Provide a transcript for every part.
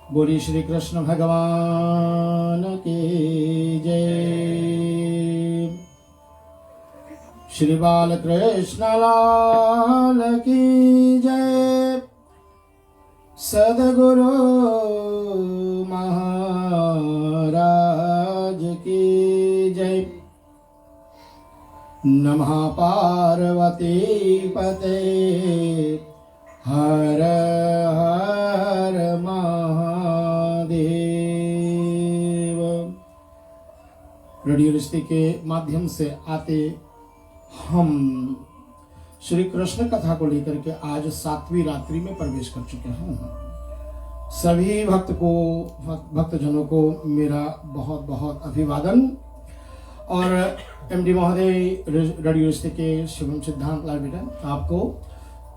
बोलिए श्री कृष्ण भगवान की जय। श्री बालकृष्ण लाल की जय। सद्गुरु महाराज की जय। नमः पार्वती पते हर हर महादेव। रेडियो रिश्ते के माध्यम से आते हम श्री कृष्ण कथा को लेकर के आज 7वीं रात्रि में प्रवेश कर चुके हैं। सभी भक्तजनों को मेरा बहुत बहुत अभिवादन। और एमडी महोदय रेडियो रिश्ते के शिवम सिद्धांत लाल बेटा आपको,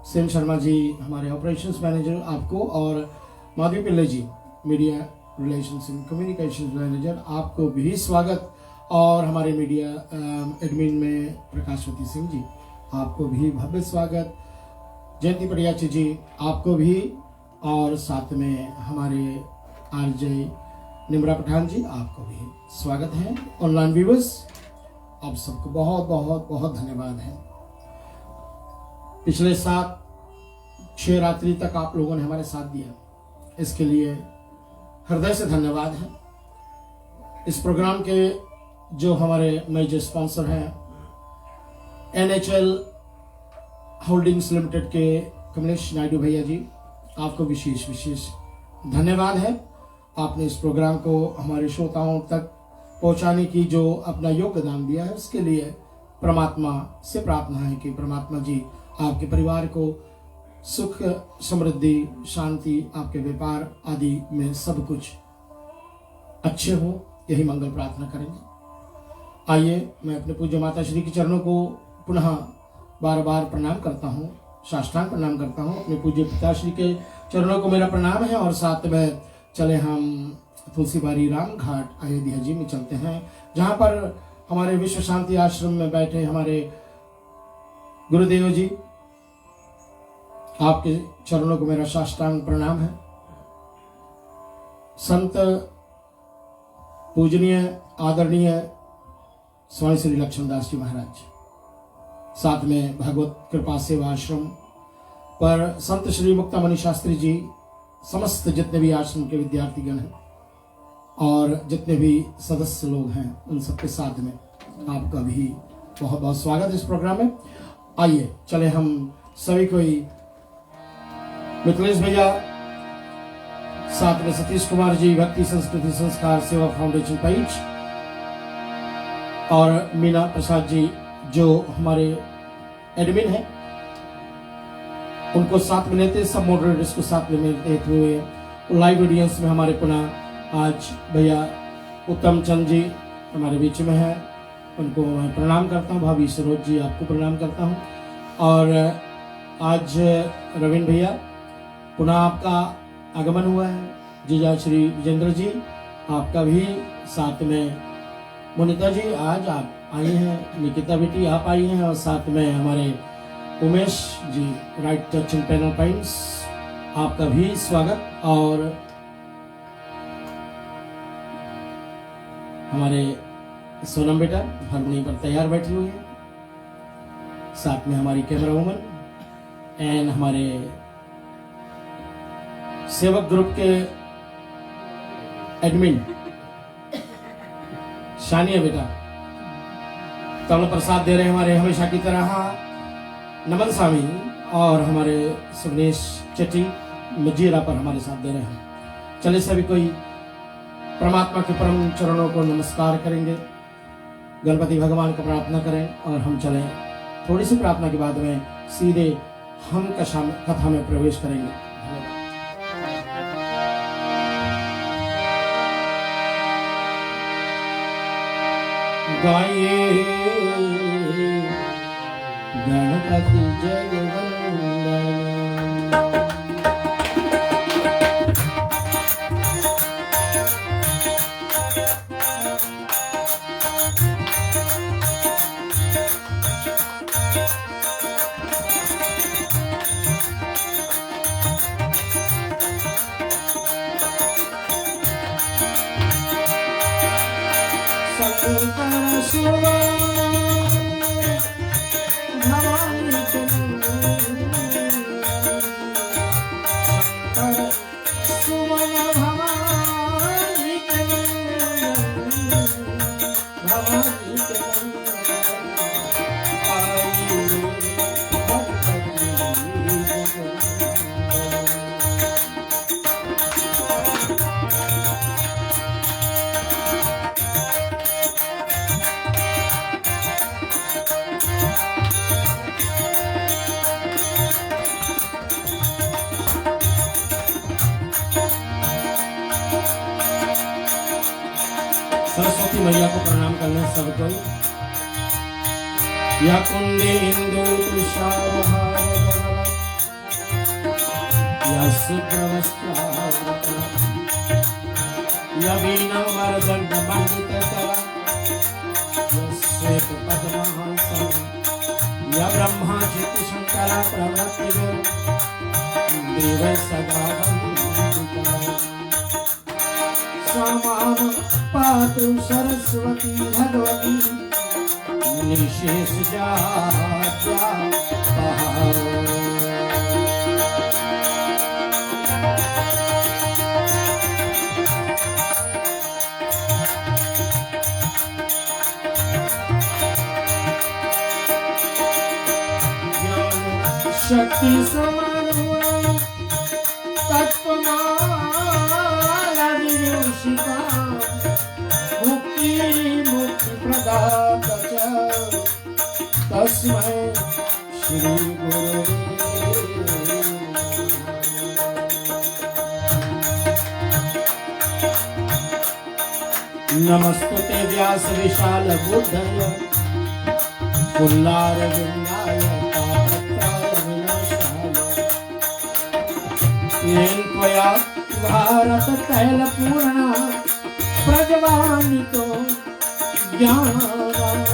सेन शर्मा जी हमारे ऑपरेशंस मैनेजर आपको, और Madhavi Pillai ji media relations and communication manager आपको भी स्वागत। और हमारे मीडिया एडमिन में प्रकाशवती सिंह जी आपको भी भव्य स्वागत। जयंती परियाची जी आपको भी, और साथ में हमारे आरजे निम्रा पठान जी आपको भी स्वागत है। ऑनलाइन व्यूअर्स आप सबको बहुत बहुत बहुत धन्यवाद है। पिछले 7-6 रात्रि तक आप लोगों ने हमारे साथ दिया, इसके लिए हृदय से धन्यवाद है। इस प्रोग्राम के जो हमारे मेजर स्पॉन्सर हैं NHL होल्डिंग्स लिमिटेड के कमलेश नायडू भैया जी, आपको विशेष विशेष धन्यवाद है। आपने इस प्रोग्राम को हमारे श्रोताओं तक पहुंचाने की जो अपना योगदान दिया है, उसके लिए परमात्मा से प्रार्थना है कि परमात्मा जी आपके परिवार को सुख समृद्धि शांति, आपके व्यापार आदि में सब कुछ अच्छे हो, यही मंगल प्रार्थना करेंगे। आइए मैं अपने पूज्य माता श्री के चरणों को पुनः बार बार प्रणाम करता हूँ, साष्टांग प्रणाम करता हूँ। अपने पूज्य पिताश्री के चरणों को मेरा प्रणाम है। और साथ में चले हम तुलसीबारी राम घाट अयोध्या जी में चलते हैं, जहाँ पर हमारे विश्व शांति आश्रम में बैठे हमारे गुरुदेव जी, आपके चरणों को मेरा साष्टांग प्रणाम है। संत पूजनीय आदरणीय स्वामी श्री लक्ष्मणदास जी महाराज, साथ में भगवत कृपा सेवा आश्रम पर संत श्री मुक्तामणि शास्त्री जी, समस्त जितने भी आश्रम के विद्यार्थीगण हैं और जितने भी सदस्य लोग हैं, उन सबके साथ में आपका भी बहुत बहुत स्वागत है इस प्रोग्राम में। आइए चले हम सभी कोई, मिथिलेश भैया, साथ में सतीश कुमार जी भक्ति संस्कृति संस्कार सेवा फाउंडेशन पेज, और मीना प्रसाद जी जो हमारे एडमिन हैं, उनको साथ में लेते, सब मॉडरेटर्स को साथ में लेते हुए लाइव ऑडियंस में हमारे पुनः आज भैया उत्तम चंद जी हमारे बीच में है, उनको मैं प्रणाम करता हूँ। भाभी सरोज जी आपको प्रणाम करता हूँ। और आज रविंद्र भैया पुनः आपका आगमन हुआ है। जीजा श्री विजेंद्र जी आपका भी, साथ में मोनिका जी आज आप आई हैं, निकिता बेटी आप आई हैं, और साथ में हमारे Umesh ji right touch and panel points आपका भी स्वागत। और हमारे सोनम बेटा हारमोनी पर तैयार बैठी हुई है, साथ में हमारी कैमरा वुमन एंड हमारे सेवक ग्रुप के एडमिन शानिया बेटा तरुण प्रसाद दे रहे हैं हमारे हमेशा की तरह, नमन स्वामी और हमारे सुगनेश चट्टी मजीरा पर हमारे साथ दे रहे हैं। चले सभी कोई परमात्मा के परम चरणों को नमस्कार करेंगे, गणपति भगवान को प्रार्थना करें और हम चलें। थोड़ी सी प्रार्थना के बाद में सीधे हम कथा में प्रवेश करेंगे। गाइए गणपति जगवंदन, शंकर सुवन भवानी के शंकर सुवन भवानी के भवानी के सरस्वती मैया को प्रणाम करने सब कोई। या कुंडे इंदु तुषारहार या शुभ्रवस्त्रावृत या वीणावरदंड मंडितकरा या श्वेत पद्महासन या ब्रह्मा चित्त शंकरा प्रवृत्तिरो देव सदा वंदिता सामाम पातु सरस्वती भगवती निशेष जात्या शक्ति समान तत्वमाला विदूषिता मुक्ति मुक्ति प्रदात च तस्मै श्री गुरवे नमस्तुते व्यास विशाल बुद्धय पुल्लारविन्दाय तापत्राय विनाशाय येन त्वया भारत तैलपूर्णा प्रजवानितो ज्ञानप्रदीपः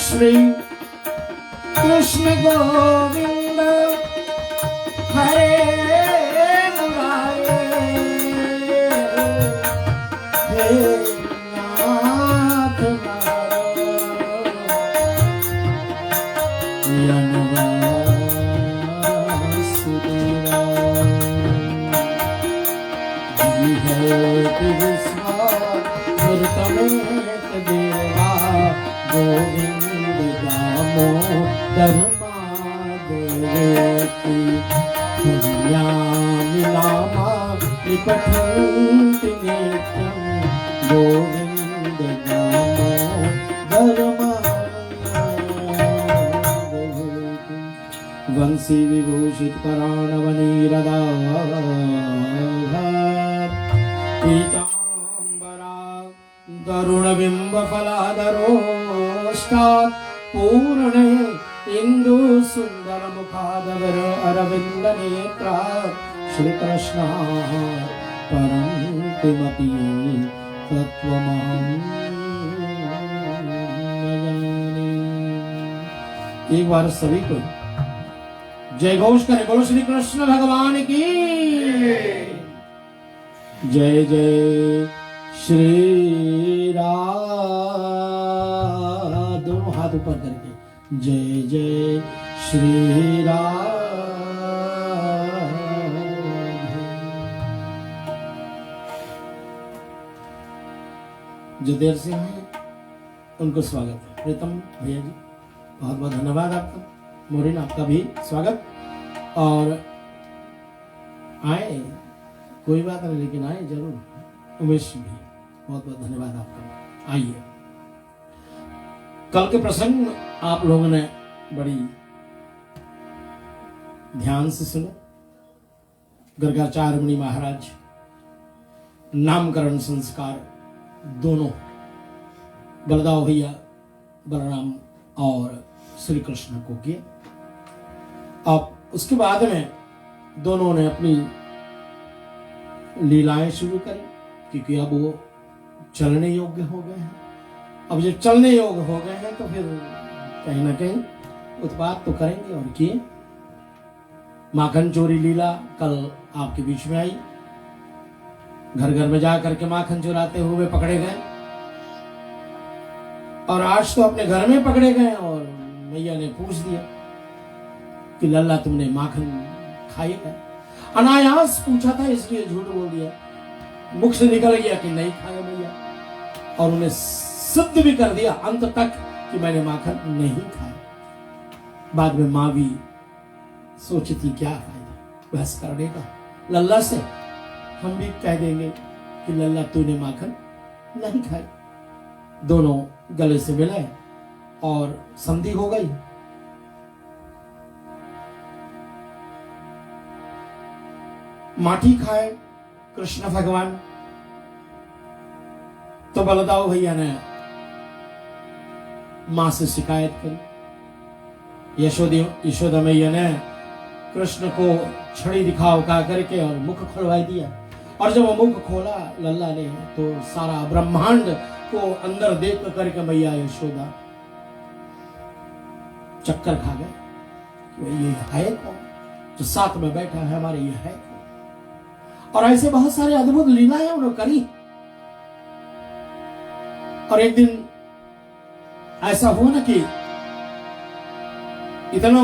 श्री कृष्ण गोविंद हरे मुरारे हे नाथ वासुदेवा जी है कृष्ण मृतमेत देवा गोविंद धर्मादेवती पुण्यानि नामानि पठन्ति नित्यं गोविन्द धर्मादेवती वंशी विभूषित कराणवनीरदाभा पीताम्बरा गरुणबिम्बफलाधरोष्टात् पूर्णे इंदु सुंदर मुखादवर अरविंद नेत्रा श्री कृष्ण परम किमपि तत्वमहं न जाने। एक बार सभी को जय घोष करें, बोलो श्री कृष्ण भगवान की जय। जय श्री राम, दोनों हाथ ऊपर करके जय जय श्री राम। जो देर से हैं उनको स्वागत है। प्रीतम भैया जी बहुत बहुत धन्यवाद आपका। मोरिन आपका भी स्वागत। और आए कोई बात नहीं लेकिन आए जरूर। उमेश भी बहुत बहुत धन्यवाद आपका। आइए, कल के प्रसंग आप लोगों ने बड़ी ध्यान से सुने। गर्गाचार्य मुनि महाराज नामकरण संस्कार दोनों बलदाव भैया बलराम और श्री कृष्ण को किए। अब उसके बाद में दोनों ने अपनी लीलाएं शुरू करी, क्योंकि अब वो चलने योग्य हो गए हैं। अब जब चलने योग्य हो गए हैं तो फिर कहीं ना कहीं उत्पात तो करेंगे। और किए। माखन चोरी लीला कल आपके बीच में आई। घर घर में जाकर के माखन चुराते हुए पकड़े गए, और आज तो अपने घर में पकड़े गए। और मैया ने पूछ दिया कि लल्ला तुमने माखन खाई क्या? अनायास पूछा था इसलिए झूठ बोल दिया। मुख से निकल गया कि नहीं खाया मैया, और उन्हें सिद्ध भी कर दिया अंत तक कि मैंने माखन नहीं खाया। बाद में मां भी सोचती क्या फायदा बहस करने का लल्ला से। हम भी कह देंगे कि लल्ला तूने माखन नहीं खाई। दोनों गले से मिले और संधि हो गई। माटी खाए कृष्ण भगवान। तो बलदाव भैया ने मां से शिकायत करी। यशोदा मैया ने कृष्ण को छड़ी दिखा उठा करके और मुख खुलवा दिया। और जब वो मुख खोला लल्ला ने तो सारा ब्रह्मांड को अंदर देख करके मैया यशोदा चक्कर खा गए कि ये है कौन जो साथ में बैठा है हमारे, ये है कौन। और ऐसे बहुत सारे अद्भुत लीलाएं उन्होंने करी। और एक दिन ऐसा हुआ ना कि इतना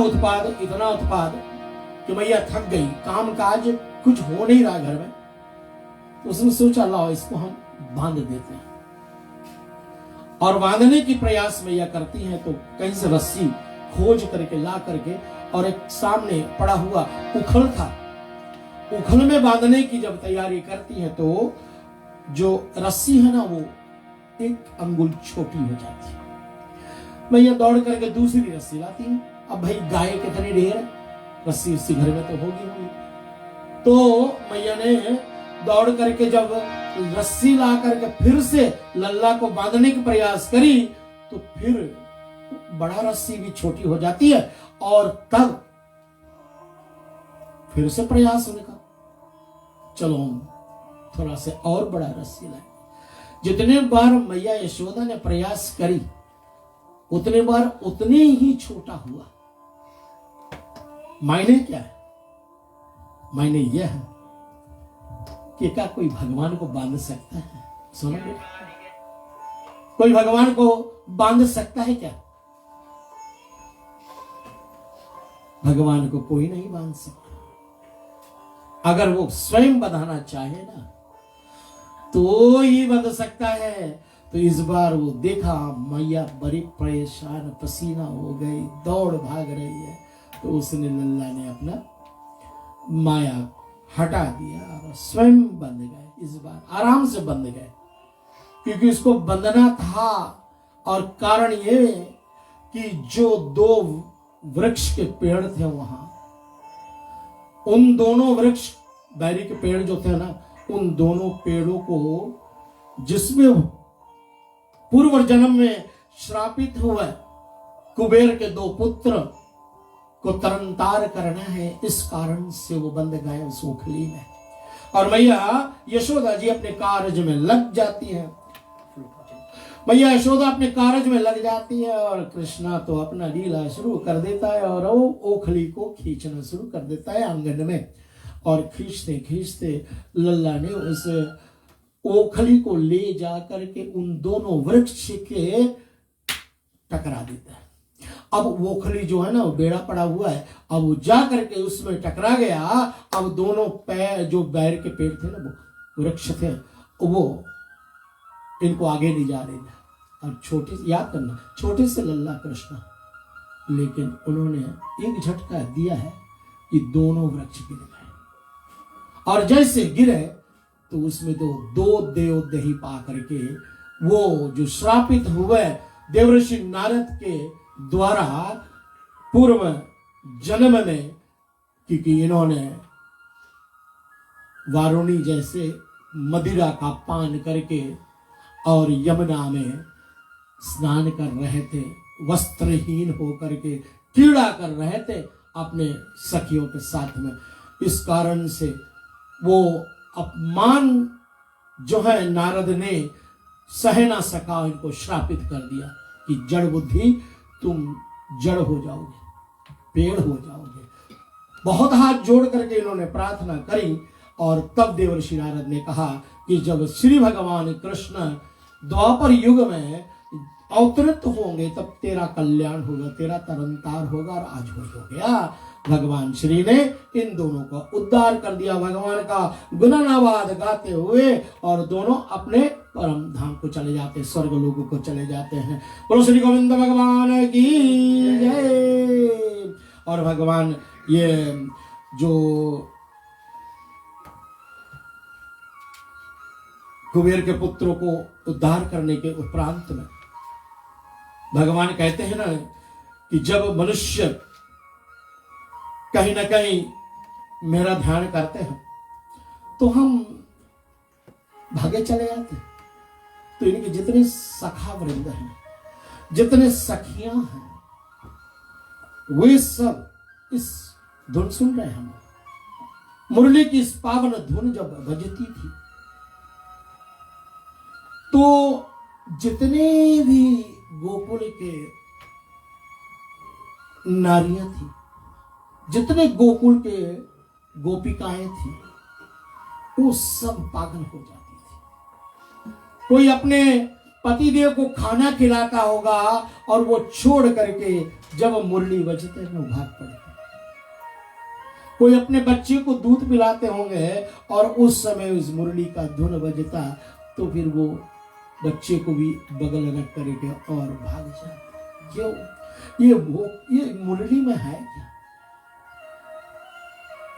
उत्पाद कि मैया थक गई, काम काज कुछ हो नहीं रहा घर में। तो उसने सोचा लाओ इसको हम बांध देते हैं। और बांधने की प्रयास मैया करती हैं तो कहीं से रस्सी खोज करके ला करके, और एक सामने पड़ा हुआ उखल था, उखल में बांधने की जब तैयारी करती हैं तो जो रस्सी है ना वो एक अंगुल छोटी हो जाती है। मैया दौड़ करके दूसरी रस्सी लाती है। अब भाई गाय कितनी ढेर है, रस्सी उसी घर में तो होगी। तो मैया ने दौड़ करके जब रस्सी ला करके फिर से लल्ला को बांधने की प्रयास करी तो फिर बड़ा रस्सी भी छोटी हो जाती है। और तब फिर से प्रयास होने का, चलो हम थोड़ा से और बड़ा रस्सी लाए। जितने बार मैया यशोदा ने प्रयास करी उतने बार उतने ही छोटा हुआ। मायने क्या है? मायने यह है कि क्या कोई भगवान को बांध सकता है? सुनो बेटा, कोई भगवान को बांध सकता है क्या? भगवान को कोई नहीं बांध सकता। अगर वो स्वयं बंधाना चाहे ना तो ही बंध सकता है। तो इस बार वो देखा मैया बड़ी परेशान पसीना हो गई, दौड़ भाग रही है। तो उसने लल्ला ने अपना माया हटा दिया और स्वयं बंध गए। इस बार आराम से बंध गए, क्योंकि उसको बंधना था। और कारण ये कि जो दो वृक्ष के पेड़ थे वहां, उन दोनों वृक्ष बैरी के पेड़ जो थे ना, उन दोनों पेड़ों को जिसमें पूर्व जन्म में श्रापित हुआ कुबेर के दो पुत्र को तरनतार करना है, इस कारण से वो बंद गए उस ओखली में। और मैया यशोदा जी अपने कार्य में लग जाती है। मैया यशोदा अपने कार्य में लग जाती है और कृष्णा तो अपना लीला शुरू कर देता है और वो ओखली को खींचना शुरू कर देता है आंगन में। और खींचते खींचते लल्ला ने उस ओखली को ले जाकर के उन दोनों वृक्ष के टकरा देता है। अब ओखली जो है ना वो बेड़ा पड़ा हुआ है, अब वो जा करके उसमें टकरा गया। अब दोनों पैर जो बैर के पेड़ थे ना, वो वृक्ष थे, वो इनको आगे नहीं जा रही है। और छोटे, याद करना, छोटे से लल्ला कृष्ण, लेकिन उन्होंने एक झटका दिया है कि दोनों वृक्ष गिर गए। और जैसे गिरे तो उसमें तो दो देवदही पा करके वो जो श्रापित हुए देवर्षि नारद के द्वारा पूर्व जन्म में, क्योंकि इन्होंने वारुणी जैसे मदिरा का पान करके और यमुना में स्नान कर रहे थे, वस्त्रहीन होकर के क्रीड़ा कर रहे थे अपने सखियों के साथ में। इस कारण से वो अपमान जो है नारद ने सह ना सका, इनको श्रापित कर दिया कि जड़ बुद्धि, तुम जड़ हो जाओगे, पेड़ हो जाओगे। बहुत हाथ जोड़ करके इन्होंने प्रार्थना करी। और तब देवर्षि नारद ने कहा कि जब श्री भगवान कृष्ण द्वापर युग में अवतरित होंगे तब तेरा कल्याण होगा, तेरा तरनतार होगा। और आज हो गया। भगवान श्री ने इन दोनों का उद्धार कर दिया, भगवान का गुणगान गाते हुए, और दोनों अपने परम धाम को चले जाते, स्वर्ग लोगों को चले जाते हैं। बोलो श्री गोविंद भगवान की जय। और भगवान ये जो कुबेर के पुत्रों को उद्धार करने के उपरांत में भगवान कहते हैं ना कि जब मनुष्य कहीं ना कहीं मेरा ध्यान करते हैं तो हम भागे चले जाते हैं। तो इनके जितने सखा वृंद हैं, जितने सखियां हैं, वे सब इस धुन सुन रहे हैं। मुरली की इस पावन धुन जब बजती थी तो जितने भी गोकुल के नारियां थी, जितने गोकुल के गोपिकाएं थी, वो सब पागल हो जाती थी। कोई अपने पतिदेव को खाना खिलाता होगा और वो छोड़ करके जब मुरली बजते हैं वो भाग पड़ते। कोई अपने बच्चे को दूध पिलाते होंगे और उस समय उस मुरली का धुन बजता तो फिर वो बच्चे को भी बगल रख करके और भाग जाते। क्यों? ये मुरली में है क्या?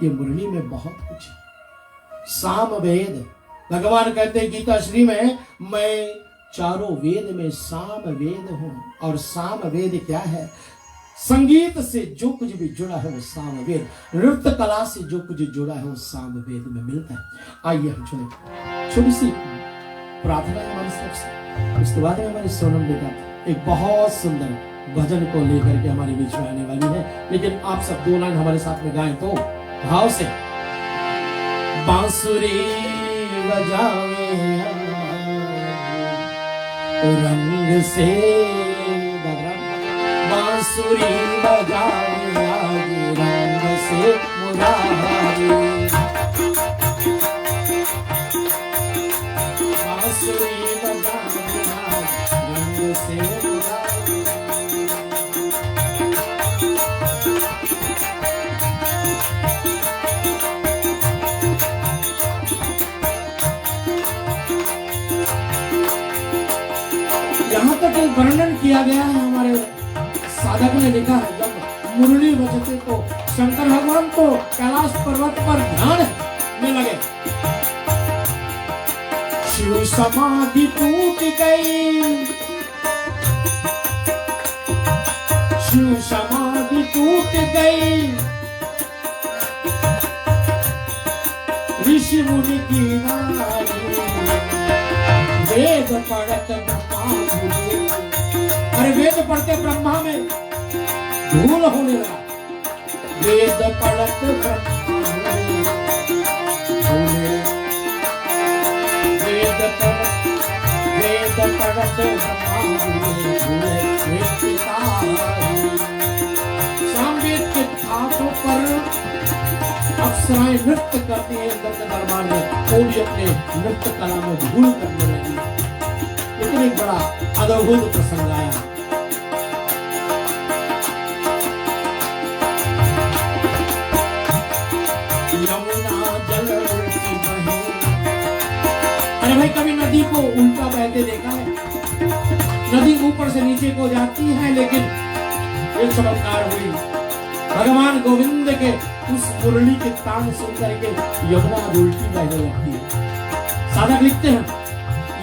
ये मुरली में बहुत कुछ है। साम वेद, भगवान कहते हैं गीता श्री में, मैं चारों वेद में साम वेद हूं। और साम वेद क्या है? संगीत से जो कुछ भी जुड़ा है वो साम वेद, नृत्य कला से जो कुछ जुड़ा है वो साम वेद में मिलता है। आइए हम चले, छोटी सी प्रार्थना है हमारी तरफ से, उसके बाद में हमारी सोनम बेटा एक बहुत सुंदर भजन को लेकर के हमारे बीच में आने वाली है। लेकिन आप सब दो लाइन हमारे साथ में गाएं तो भाव से। बांसुरी बजावे रंग से, बांसुरी बजावे आगे रंग से मुरारी, बांसुरी बजावे रंग से मुरारी। यहाँ तक एक वर्णन किया गया है, हमारे साधक ने लिखा है, जब मुरली बजते तो शंकर भगवान को कैलाश पर्वत पर ध्यान में लगे। शिव समाधि टूट गई, शिव समाधि टूट गई, ऋषि मुनि की नारी वेद पढ़त ब्रह्मा भूले। अरे वेद पढ़ते ब्रह्मा में धूल होने लगा। वेद पढ़त ब्रह्मा भूले, वेद पढ़त ब्रह्मा भूले, वेद के हाथों पर अप्सराएं नृत्य करती है इंद्र के दरबार में, वो भी अपने नृत्य कला में धूल करने लगी। लेकिन एक बड़ा अद्भुत प्रसंग आया। यमुना जल की बहे, अरे भाई कभी नदी को उल्टा बहते देखा है? नदी ऊपर से नीचे को जाती है, लेकिन एक चमत्कार हुई, भगवान गोविंद के उस मुरली के तान सुन करके यमुना उल्टी बहने लगती है। साधक लिखते हैं,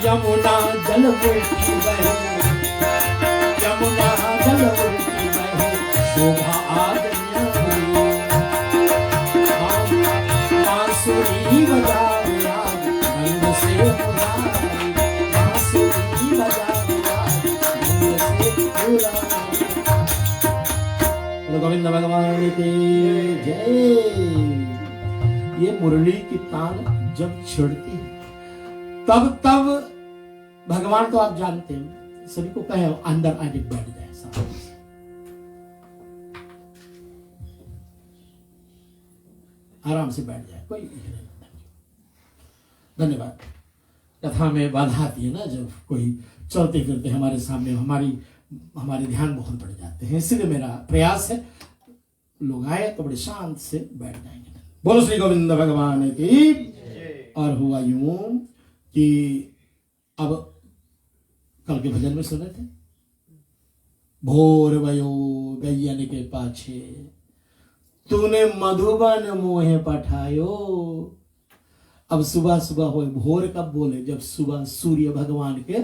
यमुना जल उल्टी बहे, यमुना जल उल्टी बहे, शोभा आज बांसुरी बजाओ यार, रंग से मुरारी, बांसुरी बजाओ यार, रंग से मुरारी। गोविंद भगवान की जय। ये मुरली की तान जब छिड़ती है तब भगवान तो आप जानते हैं, सभी को कहे अंदर आके बैठ जाए, आराम से बैठ जाए, कोई नहीं। धन्यवाद। कथा में बाधा आती है ना, जब कोई चलते फिरते हमारे सामने, हमारे ध्यान बहुत बढ़ जाते हैं, इसलिए मेरा प्रयास है लोग आए तो बड़े शांत से बैठ जाएंगे। बोलो श्री गोविंद भगवान की। और हुआ यूं कि अब कल के भजन में सुने थे, भोर भयो गैयन के पाछे, तूने मधुबन मोहे पठायो। अब सुबह सुबह हो, भोर कब बोले? जब सुबह सूर्य भगवान के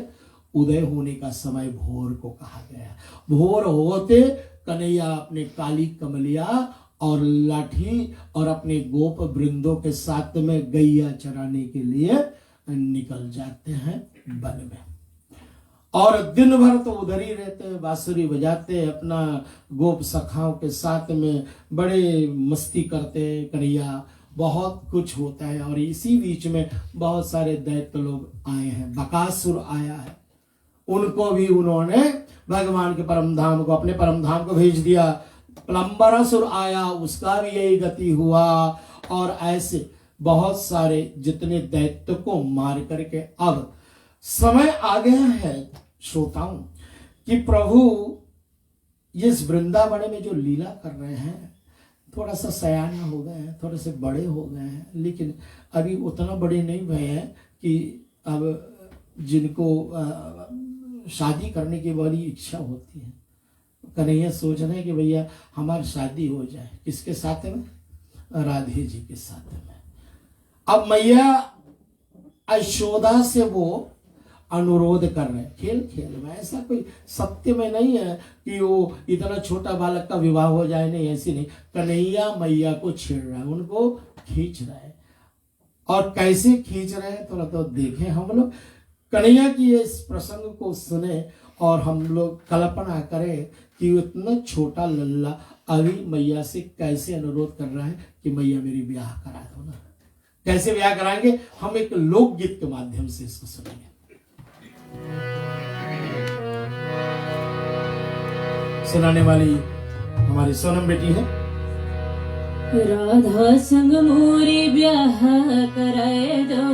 उदय होने का समय भोर को कहा गया। भोर होते कन्हैया अपने काली कमलिया और लाठी और अपने गोप वृंदों के साथ में गैया चराने के लिए निकल जाते हैं वन में, और दिन भर तो उधर ही रहते, बांसुरी बजाते, अपना गोप सखाओं के साथ में बड़े मस्ती करते। कन्हैया बहुत कुछ होता है, और इसी बीच में बहुत सारे दैत्य लोग आए हैं। बकासुर आया है, उनको भी उन्होंने भगवान के परम धाम को, अपने परम धाम को भेज दिया। प्लम्बरासुर आया, उसका भी यही गति हुआ। और ऐसे बहुत सारे जितने दैत्य को मार करके अब समय आ गया है श्रोताओं कि प्रभु इस वृंदावन में जो लीला कर रहे हैं, थोड़ा सा सयाना हो गए हैं, थोड़े से बड़े हो गए हैं, लेकिन अभी उतना बड़े नहीं हुए हैं कि अब जिनको शादी करने की बड़ी इच्छा होती है, कन्हैया सोच रहे हैं कि भैया हमारी शादी हो जाए। किसके साथ में? राधे जी के साथ में। अब मैया यशोदा से वो अनुरोध कर रहे हैं, खेल खेल में, ऐसा कोई सत्य में नहीं है कि वो इतना छोटा बालक का विवाह हो जाए, नहीं, ऐसी नहीं। कन्हैया मैया को छेड़ रहा है, उनको खींच रहा है। और कैसे खींच रहे हैं थोड़ा तो देखें हम लोग, कन्हैया की इस प्रसंग को सुने और हम लोग कल्पना करें कि इतना छोटा लल्ला अभी मैया से कैसे अनुरोध कर रहा है कि मैया मेरी ब्याह करा दो ना। कैसे ब्याह कराएंगे? हम एक लोकगीत के माध्यम से इसको सुनेंगे। सुनाने वाली हमारी सोनम बेटी है। राधा संग मोरी ब्याह कराए दो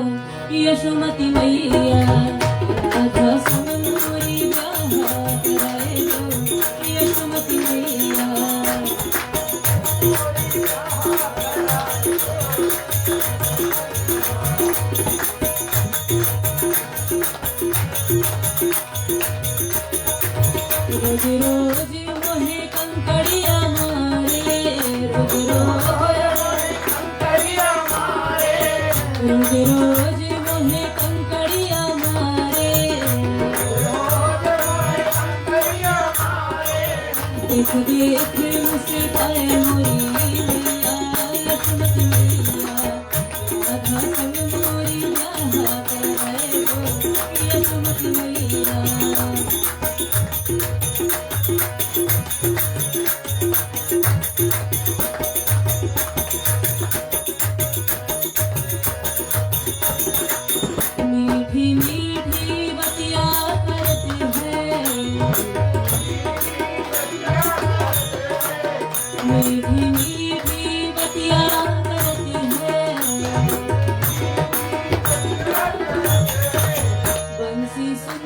यशोमती मैया, राधा संग मोरी ब्याह कराए दो यशोमती मैया। रोज रोज मोहे कंकड़िया मारे, रोज रोज मोहे कंकड़िया मारे, देख देख मुझसे पाए मोरी मैया, यशोमती मैया। राधा संग मोरी ब्याह कराए दो यशोमती मैया। मीठी मीठी बतिया करती है, मीठी मीठी बतिया करती है, बंसी सुन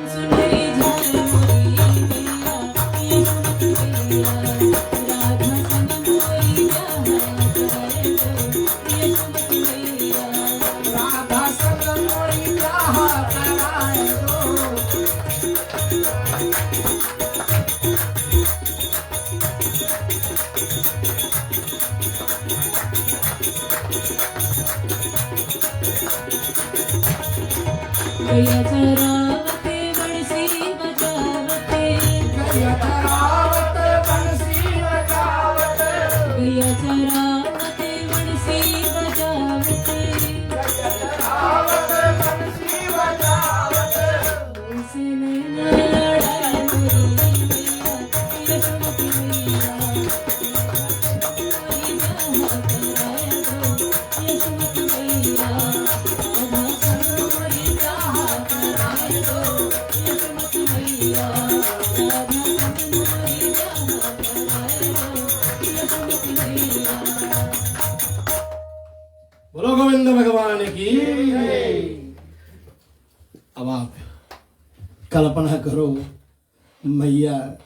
गैया चरावते बंसी बजावते गैया चरावत बंसी बजावत गैया चरावते बंसी बजावते से नैना लड़ाए मोरी मैया यशोमती मैया मोरी जहाँ कराए दो यशोमती मैया राधा संग मोरी जहाँ कराए दो यशोमती मैया राधा संग मोरी जहाँ कराए दो यशोमती मैया। बोलो गोविंद भगवान की। अब आप कल्पना करो मैया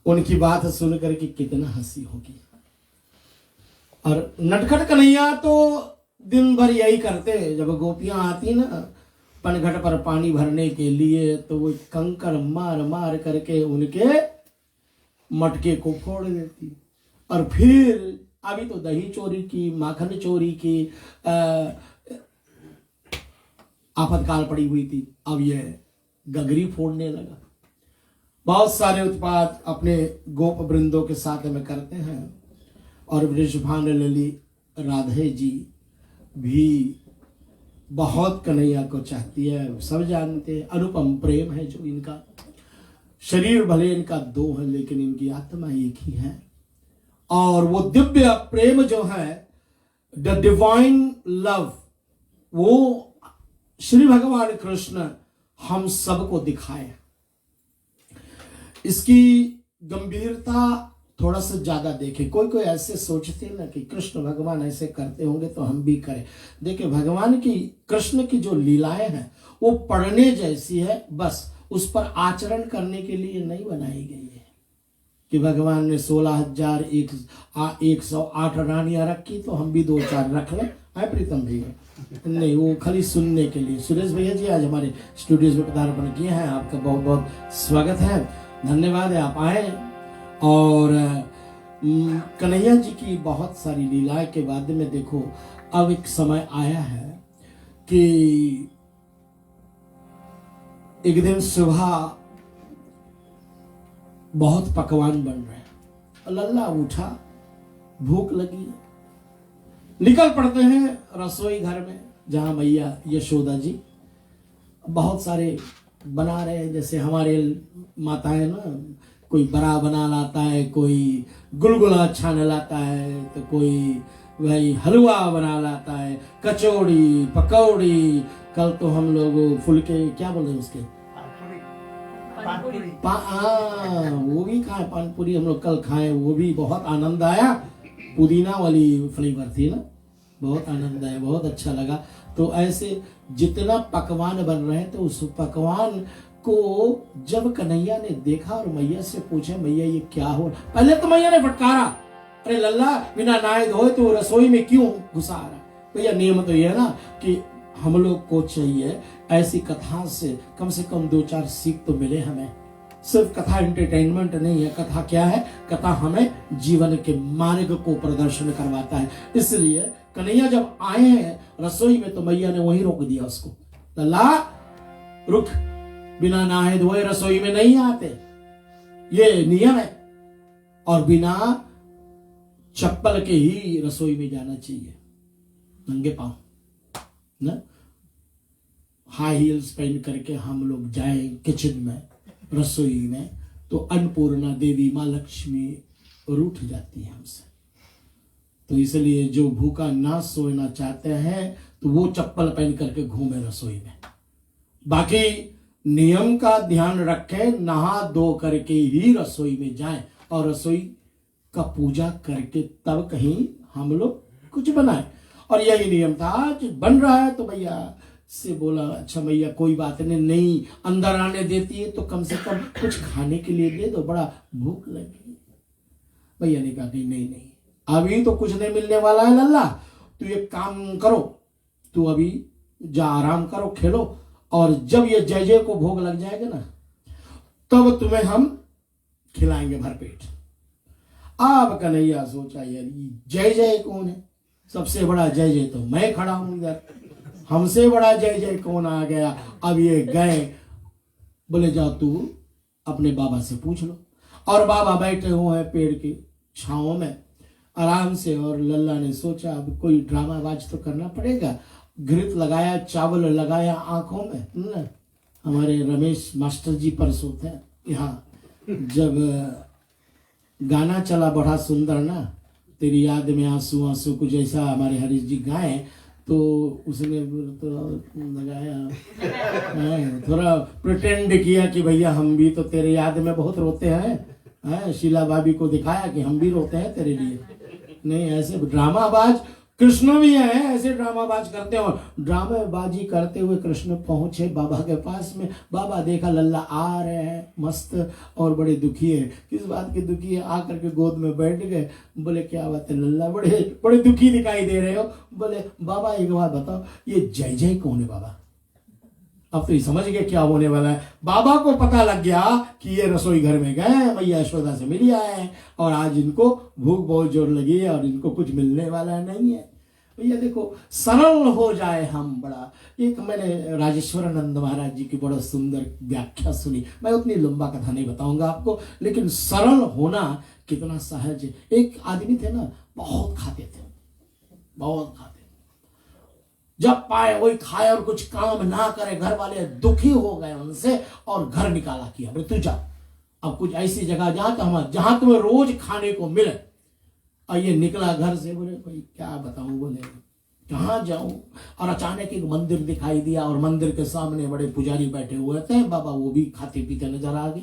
उनकी बात सुन करके कितना हंसी होगी। और नटखट कन्हैया तो दिन भर यही करते, जब गोपियां आती ना पनघट पर पानी भरने के लिए तो वो कंकर मार मार करके उनके मटके को फोड़ देती। और फिर अभी तो दही चोरी की, माखन चोरी की आपातकाल पड़ी हुई थी, अब ये गगरी फोड़ने लगा। बहुत सारे उत्पात अपने गोप वृंदों के साथ में करते हैं। और वृषभान लली राधे जी भी बहुत कन्हैया को चाहती है, सब जानते हैं। अनुपम प्रेम है जो इनका, शरीर भले इनका दो है लेकिन इनकी आत्मा एक ही है। और वो दिव्य प्रेम जो है, द डिवाइन लव, वो श्री भगवान कृष्ण हम सबको दिखाए। इसकी गंभीरता थोड़ा सा ज्यादा देखे। कोई कोई ऐसे सोचते ना कि कृष्ण भगवान ऐसे करते होंगे तो हम भी करें। देखिए भगवान की, कृष्ण की जो लीलाएं हैं वो पढ़ने जैसी है, बस उस पर आचरण करने के लिए नहीं बनाई गई है कि भगवान ने 16,108 रानियां रखी तो हम भी 2-4 रख लें। है प्रीतम भैया? नहीं, वो खाली सुनने के लिए। सुरेश भैया जी आज हमारे स्टूडियोज में पदार्पण किए हैं, आपका बहुत बहुत स्वागत है, धन्यवाद है आप आए। और कन्हैया जी की बहुत सारी लीलाएं के बाद में देखो अब एक समय आया है कि एक दिन सुबह बहुत पकवान बन रहे हैं। लल्ला उठा, भूख लगी, निकल पड़ते हैं रसोई घर में जहां मैया यशोदा जी बहुत सारे बना रहे हैं। जैसे हमारे माताएं ना, कोई बड़ा बना लाता है, कोई गुलगुला छान लाता है, तो कोई वही हलवा बना लाता है, कचौड़ी पकौड़ी। कल तो हम लोग फुलके क्या बोले उसके, वो भी खाए, पानपुरी हम लोग कल खाए, वो भी बहुत आनंद आया। पुदीना वाली फ्लेवर थी ना, बहुत आनंद आया, बहुत अच्छा लगा। तो ऐसे जितना पकवान बन रहे हैं तो उस पकवान को जब कन्हैया ने देखा और मैया से पूछा, मैया ये क्या हो, पहले तो मैया ने फटकारा, अरे लल्ला बिना नहाए धोए तो रसोई में क्यों घुसा रहा। भैया नियम तो ये है ना कि हम लोग को चाहिए ऐसी कथा से कम 2-4 सीख तो मिले हमें। सिर्फ कथा एंटरटेनमेंट नहीं है, कथा क्या है, कथा हमें जीवन के मार्ग को प्रदर्शन करवाता है। इसलिए कन्हैया जब आए हैं रसोई में तो मैया ने वहीं रोक दिया उसको, लल्ला रुक, बिना नहाए धोए रसोई में नहीं आते, ये नियम है। और बिना चप्पल के ही रसोई में जाना चाहिए, नंगे पांव ना, हाई हील्स पहन करके हम लोग जाएं किचन में, रसोई में, तो अन्नपूर्णा देवी माँ लक्ष्मी रूठ जाती है हमसे। तो इसलिए जो भूखा ना सोना चाहते हैं तो वो चप्पल पहन करके घूमे रसोई में। बाकी नियम का ध्यान रखें, नहा धो करके ही रसोई में जाएं और रसोई का पूजा करके तब कहीं हम लोग कुछ बनाएं। और यही नियम था। आज बन रहा है तो भैया से बोला, अच्छा मैया कोई बात नहीं, अंदर आने देती है तो कम से कम कुछ खाने के लिए दे दो, बड़ा भूख लगी। भैया ने कहा नहीं, अभी तो कुछ नहीं मिलने वाला है लल्ला, तू एक काम करो, तू अभी जा आराम करो, खेलो, और जब ये जय जय को भोग लग जाएगा ना तब तुम्हें हम खिलाएंगे भरपेट। अब कन्हैया सोचा यार जय जय कौन है, सबसे बड़ा जय जय तो मैं खड़ा हूं इधर, हमसे बड़ा जय जय कौन आ गया। अब ये गए, बोले जाओ तू अपने बाबा से पूछ लो। और बाबा बैठे हुए हैं पेड़ की छांव में आराम से। और लल्ला ने सोचा अब कोई ड्रामाबाज तो करना पड़ेगा। घृत लगाया, चावल लगाया आंखों में। हमारे रमेश मास्टर जी परसों थे यहाँ, जब गाना चला बड़ा सुंदर ना, तेरी याद में आंसू आंसू कुछ ऐसा हमारे हरीश जी गाए, तो उसने तो लगाया, थोड़ा प्रिटेंड किया कि भैया हम भी तो तेरे याद में बहुत रोते हैं। शीला भाभी को दिखाया कि हम भी रोते हैं तेरे लिए। नहीं, ऐसे ड्रामाबाज कृष्ण भी है, ऐसे ड्रामाबाज करते हो। ड्रामाबाजी करते हुए कृष्ण पहुंचे बाबा के पास में। बाबा देखा लल्ला आ रहे हैं मस्त और बड़े दुखी है। किस बात के दुखी है? आकर के गोद में बैठ गए। बोले क्या बात है लल्ला, बड़े बड़े दुखी दिखाई दे रहे हो। बोले बाबा एक बात बताओ, ये जय जय कौन है बाबा? अब तो ये समझ गए क्या होने वाला है। बाबा को पता लग गया कि ये रसोई घर में गए, मैया यशोदा से मिल आए हैं और आज इनको भूख बहुत जोर लगी है और इनको कुछ मिलने वाला नहीं है। भैया देखो, सरल हो जाए हम। बड़ा एक मैंने राजेश्वरानंद महाराज जी की बड़ा सुंदर व्याख्या सुनी। मैं उतनी लंबा कथा नहीं बताऊंगा आपको, लेकिन सरल होना कितना सहज है। एक आदमी थे ना, बहुत खाते थे, बहुत खाते, जब पाए वही खाए और कुछ काम ना करे। घर वाले दुखी हो गए उनसे और घर निकाला किया, बोले तू जा अब कुछ ऐसी जगह जहां तुम्हें रोज खाने को मिले। और ये निकला घर से, बोले भाई क्या बताऊं, बोले कहाँ जाऊं। और अचानक एक मंदिर दिखाई दिया और मंदिर के सामने बड़े पुजारी बैठे हुए थे। बाबा वो भी खाते पीते नजर आ गए।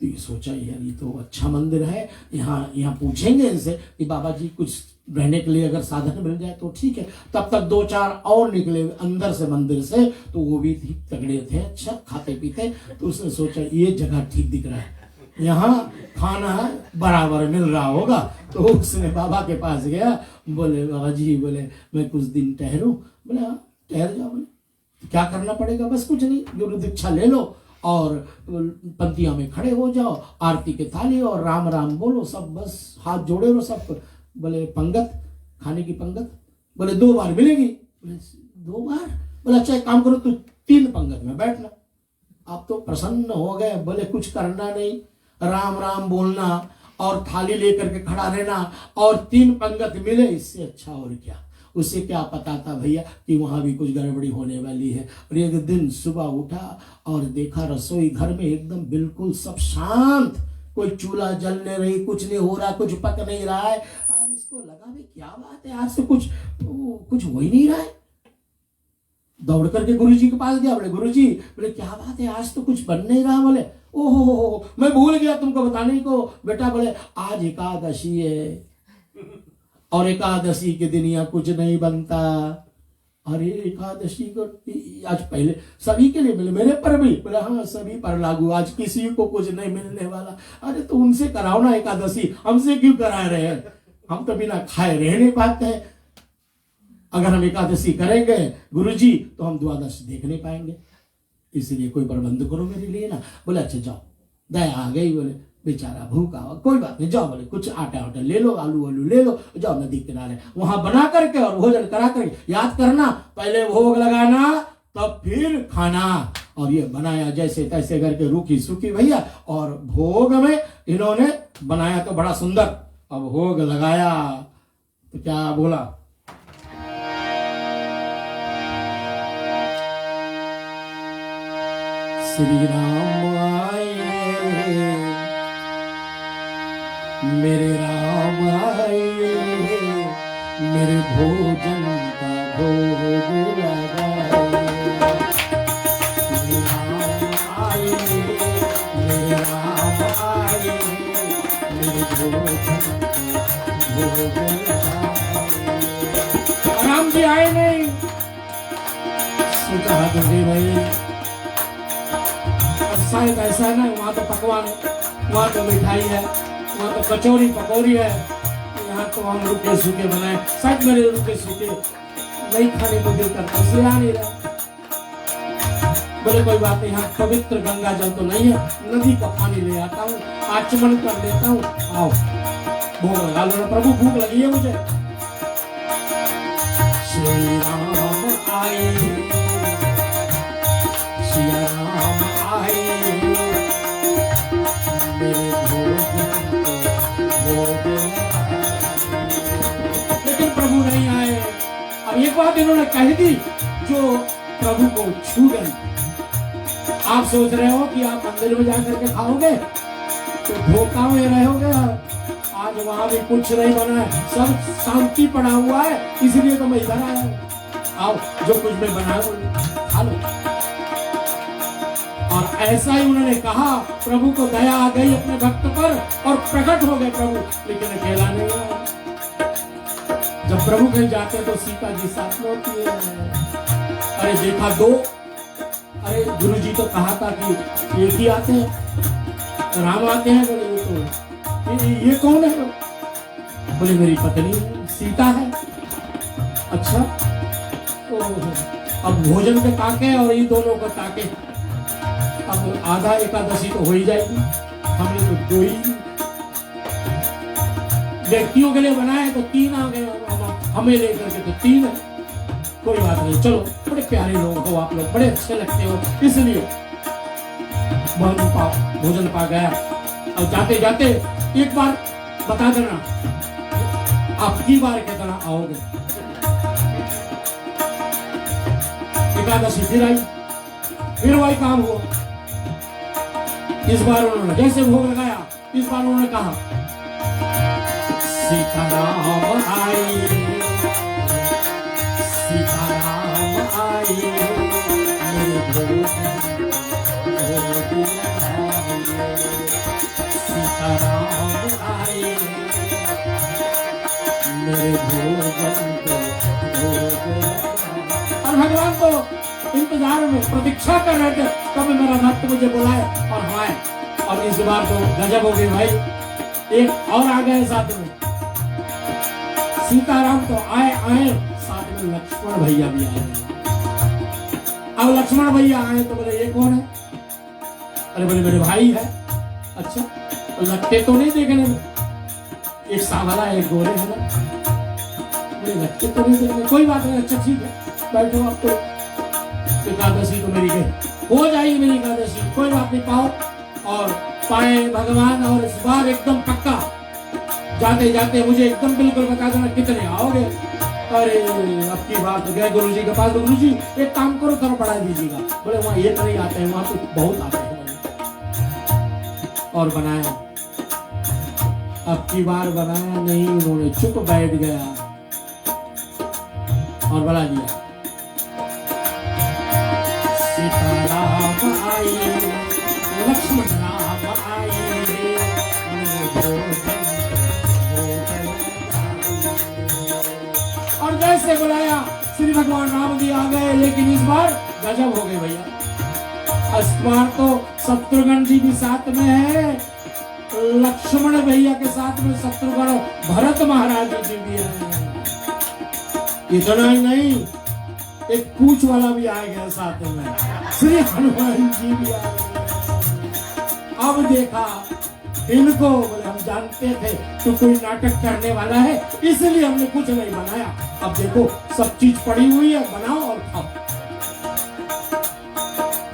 तो ये सोचा यार ये तो अच्छा मंदिर है, यहाँ पूछेंगे इनसे कि बाबा जी कुछ रहने के लिए अगर साधन मिल जाए तो ठीक है। तब तक 2-4 और निकले अंदर से मंदिर से, तो वो भी ठीक तगड़े थे, अच्छा खाते पीते। तो उसने सोचा ये जगह ठीक दिख रहा है, यहाँ खाना बराबर मिल रहा होगा। तो उसने बाबा के पास गया। बोले बाबा जी, बोले मैं कुछ दिन ठहरूं। बोले हाँ ठहर जाओ। बोले क्या करना पड़ेगा? बस कुछ नहीं, गुरु दीक्षा ले लो और पंक्तियों में खड़े हो जाओ, आरती के थाली और राम राम बोलो, सब बस हाथ जोड़े रहो सब। बोले पंगत, खाने की पंगत, बोले 2 बार मिलेगी। बोले 2 बार? बोले अच्छा एक काम करो, तू 3 पंगत में बैठना। आप तो प्रसन्न हो गए। बोले कुछ करना नहीं, राम राम बोलना और थाली लेकर के खड़ा रहना और 3 पंगत मिले, इससे अच्छा और क्या। उसे क्या पता था भैया कि वहां भी कुछ गड़बड़ी होने वाली है। और एक दिन सुबह उठा और देखा रसोई घर में एकदम बिल्कुल सब शांत, कोई चूल्हा जल नहीं रही, कुछ नहीं हो रहा, कुछ पक नहीं रहा है। अब इसको लगा भी क्या बात है, आज से कुछ हो ही नहीं रहा है। दौड़ करके गुरुजी के पास गया। बोले गुरुजी, बोले क्या बात है, आज तो कुछ बन नहीं रहा। बोले ओहो मैं भूल गया तुमको बताने को बेटा। बोले आज एकादशी है और एकादशी के दिन यहाँ कुछ नहीं बनता। अरे एकादशी को आज पहले सभी के लिए मिले, मेरे पर भी? बोले हाँ सभी पर लागू, आज किसी को कुछ नहीं मिलने वाला। अरे तो उनसे कराओ ना एकादशी, हमसे क्यों करा रहे हैं? हम तो बिना खाए रह नहीं पाते हैं। अगर हम एकादशी करेंगे गुरुजी तो हम द्वादश देख नहीं पाएंगे, इसलिए कोई प्रबंध करो मेरे लिए ना। बोले अच्छा जाओ, दया आ गई। बोले बेचारा भूखा हो, कोई बात नहीं जाओ। बोले कुछ आटा वाटा ले लो, आलू ले लो, जाओ नदी किनारे वहां बना करके और भोजन करा करके। याद करना पहले भोग लगाना तब फिर खाना। और ये बनाया जैसे तैसे करके रूखी सूखी भैया, और भोग में इन्होंने बनाया तो बड़ा सुंदर। अब भोग लगाया तो क्या बोला, श्री राम आए मेरे राम आए, मेरे भोजन का भोग लगाए। श्री राम आए मेरे राम आए, मेरे भोजन का भोग लगाए। राम जी आए नहीं, सोचा तुझे भाई शायद ऐसा है ना, वहाँ तो पकवान है, वहाँ तो मिठाई है, वहाँ तो कचौरी पकौड़ी है, यहाँ तो हम रुके सूखे बनाए। शायद मेरे रुके सूखे नहीं खाने को दिल करता, इसलिए आ नहीं रहा। बोले कोई बात नहीं, यहाँ पवित्र गंगा जल तो नहीं है, नदी का पानी ले आता हूँ, आचमन कर लेता हूँ। आओ भोग लगा लो प्रभु, भूख लगी है मुझे। श्री राम आए, सिया राम आए, मेरे भोजन को भोग आए। लेकिन प्रभु नहीं आए। अब एक बात इन्होंने कह दी जो प्रभु को छू गई। आप सोच रहे हो कि आप मंदिर में जाकर के खाओगे तो धोखा में रहोगे। आज वहां भी कुछ नहीं बना है, सब शांति पड़ा हुआ है, इसलिए तो मैं इधर आया हूं। आओ जो कुछ मैं बनाया खा लो। और ऐसा ही उन्होंने कहा, प्रभु को दया आ गई अपने भक्त पर और प्रकट हो गए प्रभु, लेकिन अकेला नहीं आया। जब प्रभु कहीं जाते तो सीता जी साथ में होती है। अरे देखा दो, अरे गुरु जी तो कहा था कि एक ही आते हैं, राम आते हैं। बोले ये कौन है? बोले मेरी पत्नी सीता है। अच्छा तो अब भोजन के ताके और ये दोनों को ताके, अब आधा एकादशी तो हो ही जाएगी। हमने तो दो ही व्यक्तियों के लिए बनाए तो 3 आ गए, हमें लेकर के तो 3 है। कोई बात नहीं, चलो बड़े प्यारे लोग हो आप लोग, बड़े अच्छे लगते हो, इसलिए भोजन पा गया। और जाते जाते एक बार बता देना आप की बार के तरह आओगे। एकादशी फिर आई, फिर वही काम हुआ। इस बार उन्होंने जैसे भोग लगाया, इस बार उन्होंने कहा सीताराम आई, सीताराम आई, मेरे भोजन सीताराम आए, मेरे भोजन को और भगवान तो इंतजार में प्रतीक्षा कर रहे थे कब मेरा भक्त मुझे बुलाए और हम आए। और इस बार तो गजब हो गई भाई, एक और आ गए साथ में। सीताराम तो आए, साथ में लक्ष्मण भैया भी आए। अब लक्ष्मण भैया आए तो बोले ये कौन है? अरे बोले मेरे भाई है। अच्छा तो लगते तो नहीं देखने में, एक सांवला एक गोरे है ना, बोले लगते तो नहीं देखने। कोई बात नहीं, अच्छा ठीक है बैठो, आप तो एकादशी तो मेरी गई, हो जाएगी मेरी एकादशी, कोई बात नहीं। पाओ और पाए भगवान। और इस बार एकदम पक्का, जाते जाते मुझे एकदम बिल्कुल बता देना कितने आओगे। अरे अब की बात गया गुरु जी के पास, गुरु जी एक काम करो थोड़ा बढ़ा दीजिएगा। बोले वहाँ एक नहीं आते हैं, वहां तो बहुत आते हैं। और बनाया, अब की बार बनाया नहीं, उन्होंने चुप बैठ गया और बना दिया सीताराम आई, लक्ष्मण राम आई, और जैसे बुलाया श्री भगवान राम जी आ गए। लेकिन इस बार गजब हो गए भैया, इस बार तो शत्रुघ्न जी भी साथ में है, लक्ष्मण भैया के साथ में शत्रुघ्न भरत महाराज जी भी है। इतना ही नहीं, एक पूछ वाला भी आ गया साथ में, श्री हनुमान जी भी आ गए। अब देखा इनको, बोले हम जानते थे तो कोई नाटक करने वाला है, इसलिए हमने कुछ नहीं बनाया। अब देखो सब चीज पड़ी हुई है, बनाओ और खाओ।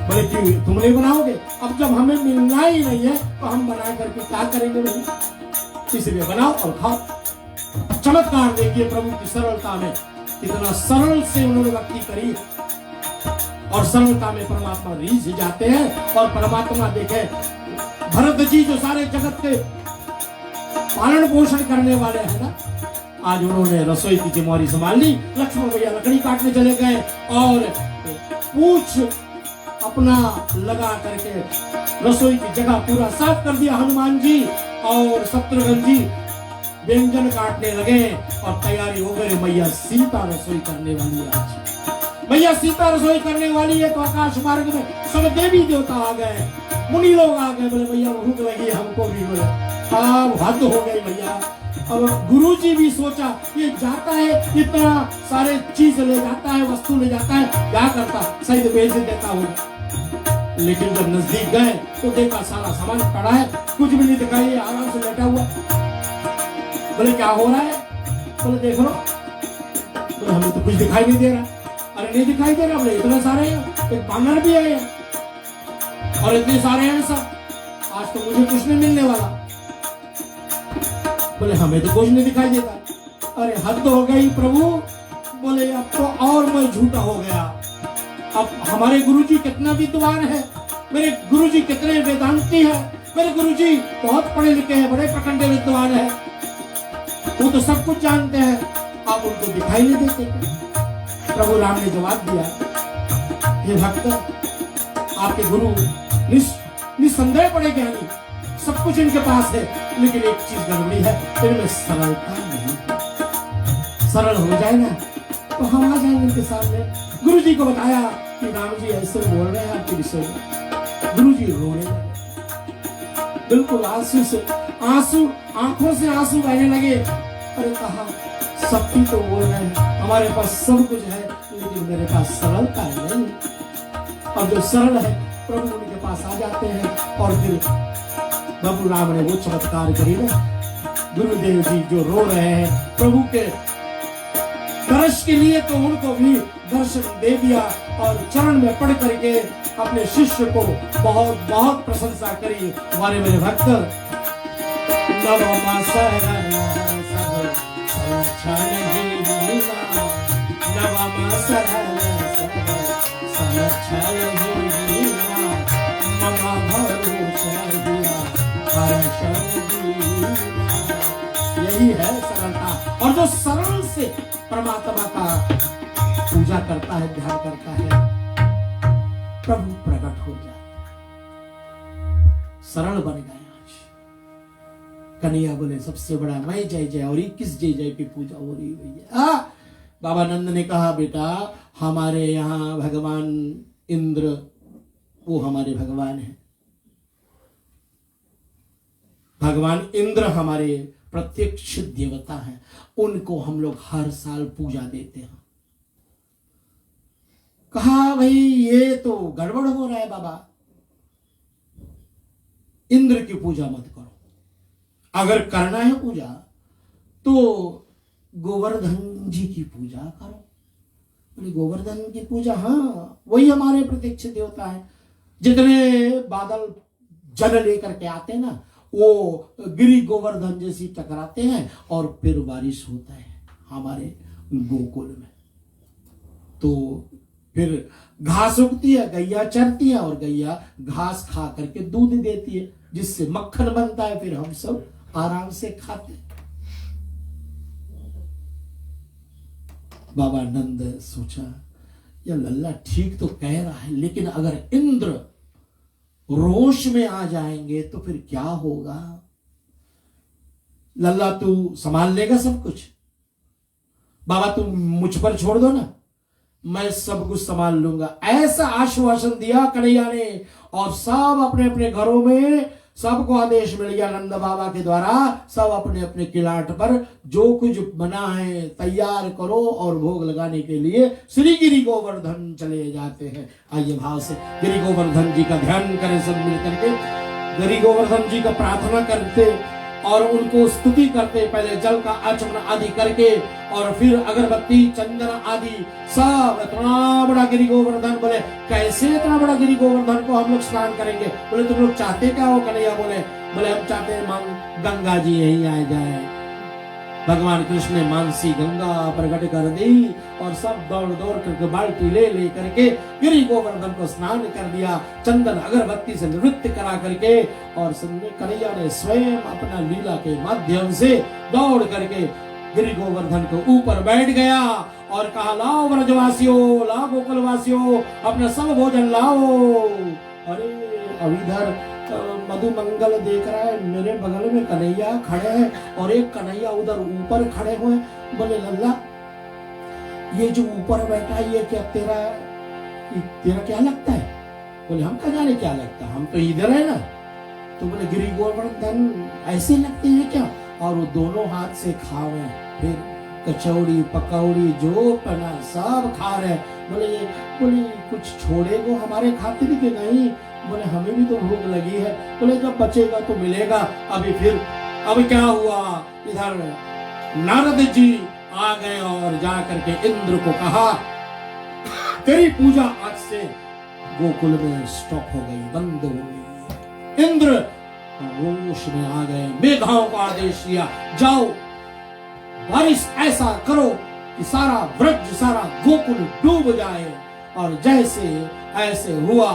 बोले क्यों तुम नहीं बनाओगे? अब जब हमें मिलना ही नहीं है तो हम बना करके क्या करेंगे भाई, इसलिए बनाओ और खाओ। चमत्कार देखिए प्रभु की सरलता में, कितना सरल से उन्होंने भक्ति करी और सरलता में परमात्मा रीझ जाते हैं। और परमात्मा देखे भरत जी जो सारे जगत के पालन पोषण करने वाले हैं ना, आज उन्होंने रसोई की जिम्मेवारी संभाल ली। लक्ष्मण भैया लकड़ी काटने चले गए और पूछ अपना लगा करके रसोई की जगह पूरा साफ कर दिया हनुमान जी। और शत्रुघ्न जी व्यंजन काटने लगे और तैयारी हो गई, मैया सीता रसोई करने वाली है। आज मैया सीता रसोई करने वाली है तो आकाश मार्ग में सब देवी देवता आ गए, मुनि लोग आ गए। बोले भैया भूख लगी हमको भी। बोले अब हद हो गई भैया। अब गुरु जी भी सोचा ये जाता है इतना सारे चीज ले जाता है, वस्तु ले जाता है, क्या करता सही बेच देता होगा। लेकिन जब नजदीक गए तो देखा सारा सामान पड़ा है, कुछ भी नहीं दिखाई, आराम से लेटा हुआ। बोले क्या हो रहा है? बोले देख लो। बोले हमें तो कुछ दिखाई नहीं दे रहा। अरे नहीं दिखाई दे रहा, बोले इतने सारे हैं, एक बानर भी है और इतने सारे हैं सब, आज तो मुझे कुछ नहीं मिलने वाला। बोले हमें तो कुछ नहीं दिखाई देता। अरे हद हो गई प्रभु, बोले अब तो और मैं झूठा हो गया। अब हमारे गुरुजी कितना विद्वान है, मेरे गुरुजी कितने वेदांती है, मेरे गुरुजी बहुत पढ़े लिखे हैं, बड़े प्रखंड विद्वान है, वो तो सब कुछ जानते हैं, आप उनको दिखाई नहीं देते। प्रभु राम ने जवाब दिया, हे भक्त, आपके गुरु निसंदेह बड़े ज्ञानी, सब कुछ इनके पास है, लेकिन एक चीज गड़बड़ी है, इनमें सरलता नहीं। सरल हो जाए ना तो हम आ जाएंगे इनके सामने। गुरु जी को बताया कि राम जी ऐसे बोल रहे हैं आपके विषय में। गुरु जी रोने लगे, बिल्कुल आंसू से आंसू, आंखों से आंसू बहने लगे। अरे कहा सब तो बोल रहे हैं, हमारे पास सब कुछ है, लेकिन मेरे पास सरलता नहीं। और जो सरल है प्रभु उनके पास आ जाते हैं। और फिर प्रभु राम ने वो चमत्कार करी ना, गुरुदेव जी जो रो रहे हैं प्रभु के दर्श के लिए, तो उनको भी दर्शन दे दिया और चरण में पड़ करके अपने शिष्य को बहुत बहुत प्रशंसा करी। हमारे मेरे भक्त नवमा शरण सब छन जीवा, नवमा शरण सब छन जीवा, ममा भरोसा दिया हर्षण जीवा। यही है सरलता। और जो सरल से परमात्मा का पूजा करता है, ध्यान करता है, प्रभु प्रकट हो जाए। सरल बन गए आज। कन्हैया बोले सबसे बड़ा मैं जय जय, और 21 जय जय की पूजा हो रही है। बाबा नंद ने कहा बेटा हमारे यहाँ भगवान इंद्र वो हमारे भगवान है, भगवान इंद्र हमारे प्रत्यक्ष देवता हैं, उनको हम लोग हर साल पूजा देते हैं। कहा भाई ये तो गड़बड़ हो रहा है बाबा, इंद्र की पूजा मत करो, अगर करना है पूजा तो गोवर्धन जी की पूजा करो। बोले गोवर्धन की पूजा, हाँ वही हमारे प्रत्यक्ष देवता है। जितने बादल जल लेकर के आते हैं ना, वो गिरी गोवर्धन जैसी टकराते हैं और फिर बारिश होता है हमारे गोकुल में। तो फिर घास उगती है, गैया चरती है और गैया घास खा करके दूध देती है, जिससे मक्खन बनता है, फिर हम सब आराम से खाते। बाबा नंद सोचा या लल्ला ठीक तो कह रहा है, लेकिन अगर इंद्र रोष में आ जाएंगे तो फिर क्या होगा। लल्ला तू संभाल लेगा सब कुछ, बाबा तुम मुझ पर छोड़ दो ना, मैं सब कुछ संभाल लूंगा। ऐसा आश्वासन दिया कन्हैया ने, और सब अपने अपने घरों में सबको आदेश मिल गया नंद बाबा के द्वारा, सब अपने अपने किलाट पर जो कुछ बना है तैयार करो और भोग लगाने के लिए श्री गिरी गोवर्धन चले जाते हैं। आइए भाव से गिरी गोवर्धन जी का ध्यान करें सब मिल करके, गिरी गोवर्धन जी का प्रार्थना करते और उनको स्तुति करते, पहले जल का आचमन आदि करके और फिर अगरबत्ती चंदन आदि सब। इतना बड़ा गिरी गोवर्धन, बोले कैसे इतना बड़ा गिरी गोवर्धन को हम लोग स्नान करेंगे। बोले तुम लोग चाहते क्या हो कन्हैया। बोले हम चाहते हैं गंगा जी यहीं आ जाए। भगवान कृष्ण ने मानसी गंगा प्रकट कर दी और सब दौड़ दौड़ करके बाल्टी ले करके गिरी गोवर्धन को स्नान कर दिया, चंदन अगरबत्ती से नृत्य करा करके। और कन्हैया ने स्वयं अपना लीला के माध्यम से दौड़ करके गिरी गोवर्धन को ऊपर बैठ गया और कहा लाओ ब्रजवासियों, लाओ गोकुलवासियों, अपना सब भोजन लाओ। अरे अब इधर मधु मंगल देख रहा है, मेरे बगल में कन्हैया खड़े हैं और एक कन्हैया उधर ऊपर खड़े हुए। बोले लल्ला ये जो ऊपर बैठा है ये क्या तेरा क्या लगता है। बोले हम क्या जाने क्या लगता है, हम तो इधर है ना। तो बोले गिरी गोवर्धन ऐसे लगते हैं क्या। और वो दोनों हाथ से खा रहे हैं, फिर कचौड़ी पकौड़ी जो पना सब खा रहे हैं। बोले कुछ छोड़ेगो हमारे खातिर कि नहीं। बोले हमें भी तो भूख लगी है। बोले जब बचेगा तो मिलेगा। अब क्या हुआ, इधर नारद जी आ गए और जा करके इंद्र को कहा तेरी पूजा आज से गोकुल में स्टॉप हो गई, बंद हो गई। इंद्र रोष में आ गए, मेघाओं को आदेश दिया, जाओ बारिश ऐसा करो कि सारा व्रज, सारा गोकुल डूब जाए। और जैसे ऐसे हुआ,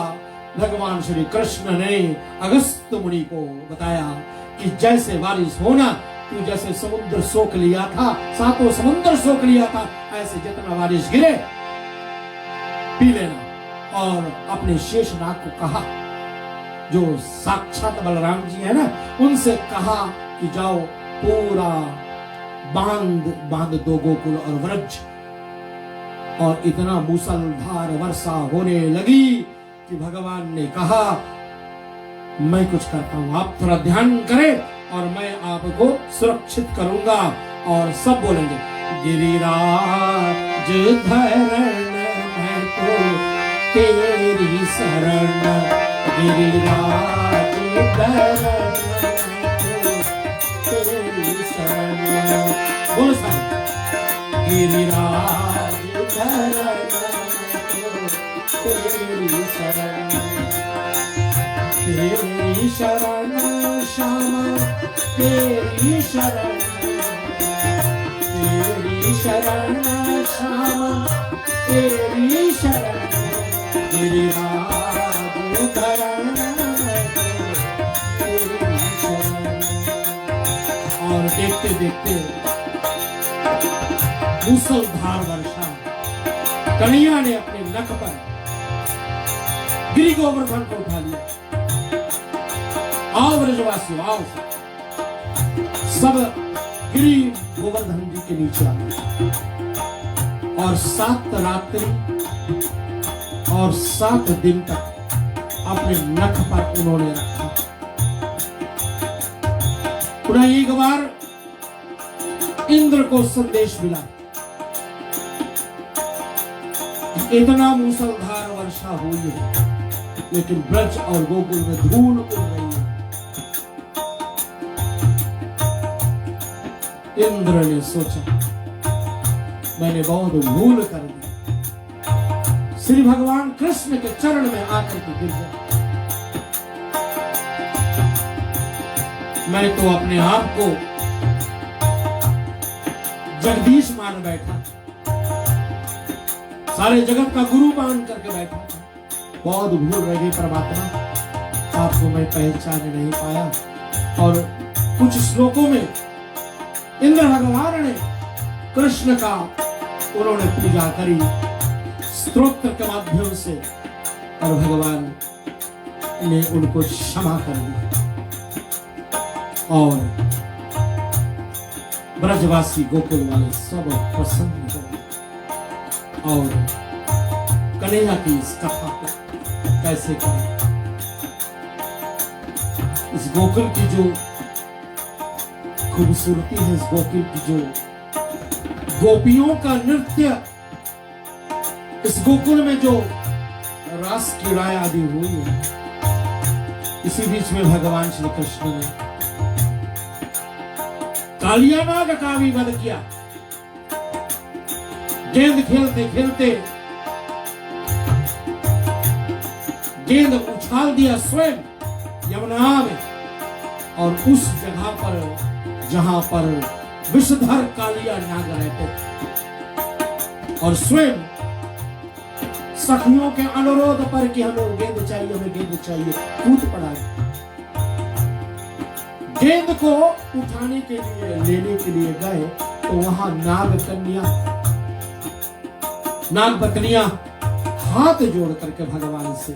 भगवान श्री कृष्ण ने अगस्त मुनि को बताया कि जैसे बारिश होना, तू जैसे समुद्र सोख लिया था, सातों समुद्र सोख लिया था, ऐसे जितना बारिश गिरे पी लेना। और अपने शेषनाग को कहा, जो साक्षात बलराम जी है ना, उनसे कहा कि जाओ पूरा बांध दो गोकुल और व्रज। और इतना मूसलधार वर्षा होने लगी कि भगवान ने कहा, मैं कुछ करता हूं, आप थोड़ा ध्यान करें और मैं आपको सुरक्षित करूंगा। और सब बोलेंगे, गिरिराज धरण मैं तो तेरी शरण, गिरिराज धरण मैं तो तेरी शरण। बोलो साहब, गिरिराज धरण मैं तो तेरी शरण, तेरी शरण श्याम तेरी शरण, तेरी शरण श्याम तेरी शरण, गिरिराज धरण तेरी शरण। और देखते देखते मूसलधार वर्षा, कन्हैया ने अपने नख पर गिरि गोवर्धन को उठा लिया। आओ ब्रजवासियों, आओ सब गिरि गोवर्धन जी के नीचे आ गए। और 7 रात्रि और 7 दिन तक अपने नख पर उन्होंने रखा। पुनः एक बार इंद्र को संदेश मिला, इतना मूसलधार वर्षा हुई है, लेकिन ब्रज और गोकुल में धूल उड़ रही है। इंद्र ने सोचा, मैंने बहुत भूल कर दी, श्री भगवान कृष्ण के चरण में आकर के गिर गया। मैं तो अपने आप को जगदीश मान बैठा, सारे जगत का गुरु मान करके बैठा था। बहुत भूल रही परमात्मा, आपको मैं पहचान नहीं पाया। और कुछ श्लोकों में इंद्र भगवान ने कृष्ण का उन्होंने पूजा करी स्तोत्र के माध्यम से, और भगवान ने उनको क्षमा कर दिया। और ब्रजवासी गोकुल वाले सब प्रसन्न हो। और कन्हैया की इस कथा को कैसे करें, इस गोकुल की जो खूबसूरती है, इस गोकुल की जो गोपियों का नृत्य, इस गोकुल में जो रास क्रीड़ाएं आदि हुई है, इसी बीच में भगवान श्री कृष्ण ने कालिया नाग का भी वध किया। गेंद खेलते खेलते गेंद उछाल दिया स्वयं यमुना में, और उस जगह पर जहां पर विषधर कालिया नाग रहते, और स्वयं सखियों के अनुरोध पर कि हमें गेंद चाहिए, हमें गेंद चाहिए, कूद पड़ा। गेंद को उठाने के लिए, लेने के लिए गए तो वहां नाग कन्या, नाग बकरियां हाथ जोड़ करके भगवान से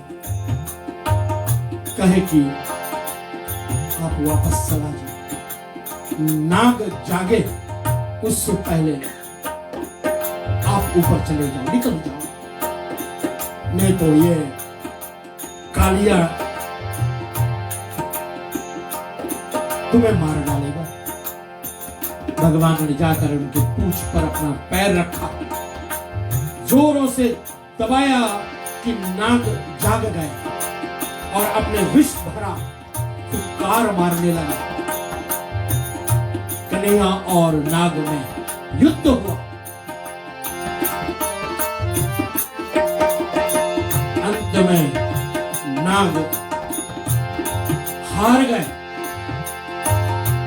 कहे कि आप वापस चला जाए, नाग जागे उससे पहले आप ऊपर चले जाओ, निकल जाओ, नहीं तो ये कालिया तुम्हें मार डालेगा। भगवान ने जाकर उनके पूंछ पर अपना पैर रखा, जोरों से दबाया कि नाग जाग गए और अपने विष भरा फुकार मारने लगा। कन्हैया और नाग में युद्ध हुआ। समय नाग हार गए,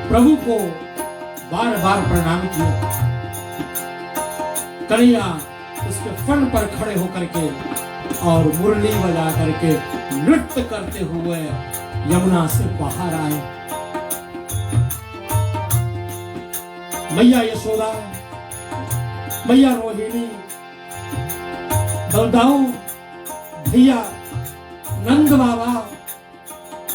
प्रभु को बार बार प्रणाम किया। कन्हैया उसके फन पर खड़े होकर के और मुरली बजा करके नृत्य करते हुए यमुना से बाहर आए। मैया यशोदा, मैया रोहिणी, बलदाऊ भैया, नंद बाबा,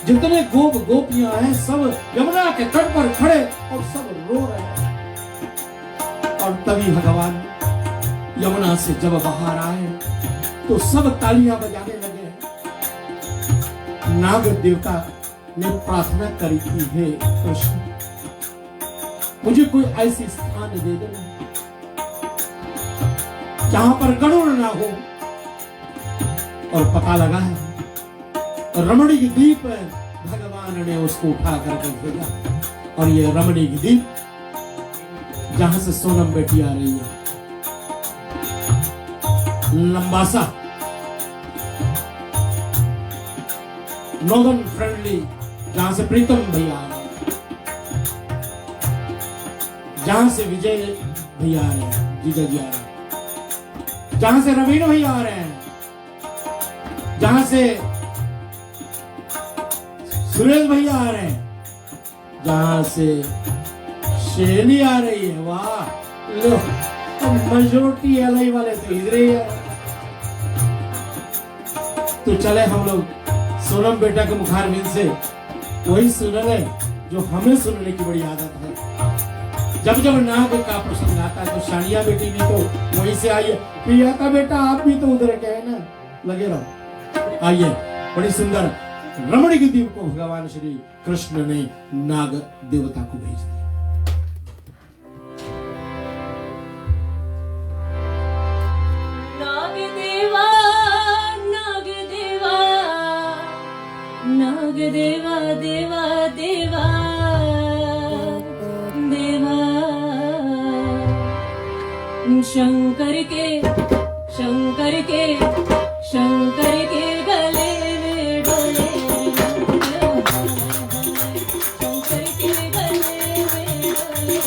जितने गोप गोपियां हैं सब यमुना के तट पर खड़े और सब रो रहे हैं। और तभी भगवान यमुना से जब बाहर आए तो सब तालियां बजाने लगे। नाग देवता ने प्रार्थना करी थी, हे कृष्ण मुझे कोई ऐसी स्थान दे दो जहां पर गरुड़ ना हो। और पता लगा है रमणीक द्वीप भगवान ने उसको उठा करके भेजा। और ये रमणीक द्वीप जहां से सोनम बेटी आ रही है, लंबासा, नॉर्दर्न फ्रेंडली, जहां से प्रीतम भैया आ रहे हैं, जहां से विजय भैया आ रहे हैं, जीजा जी आ रहे हैं, जहां से रवीन भैया आ रहे हैं, जहां से सुरेश भैया आ रहे हैं, जहां से शेली आ रही है। वाह, लो मेजोरिटी एलआई वाले तो इधर ही है। तो चले हम लोग सोनम बेटा के मुखारबिंद से वही सुन रहे जो हमें सुनने की बड़ी आदत है। जब जब नाग का प्रसंग आता है तो शानिया बेटी भी तो वहीं से आई है। प्रियता बेटा आप भी तो उधर के है ना, लगे रहो। आइए, बड़ी सुंदर रमणीक द्वीप को भगवान श्री कृष्ण ने नाग देवता को भेज दिया। नाग देवा देवा देवा देवा, शंकर के शंकर के शंकर के गले में डोले, शंकर के गले में डोले।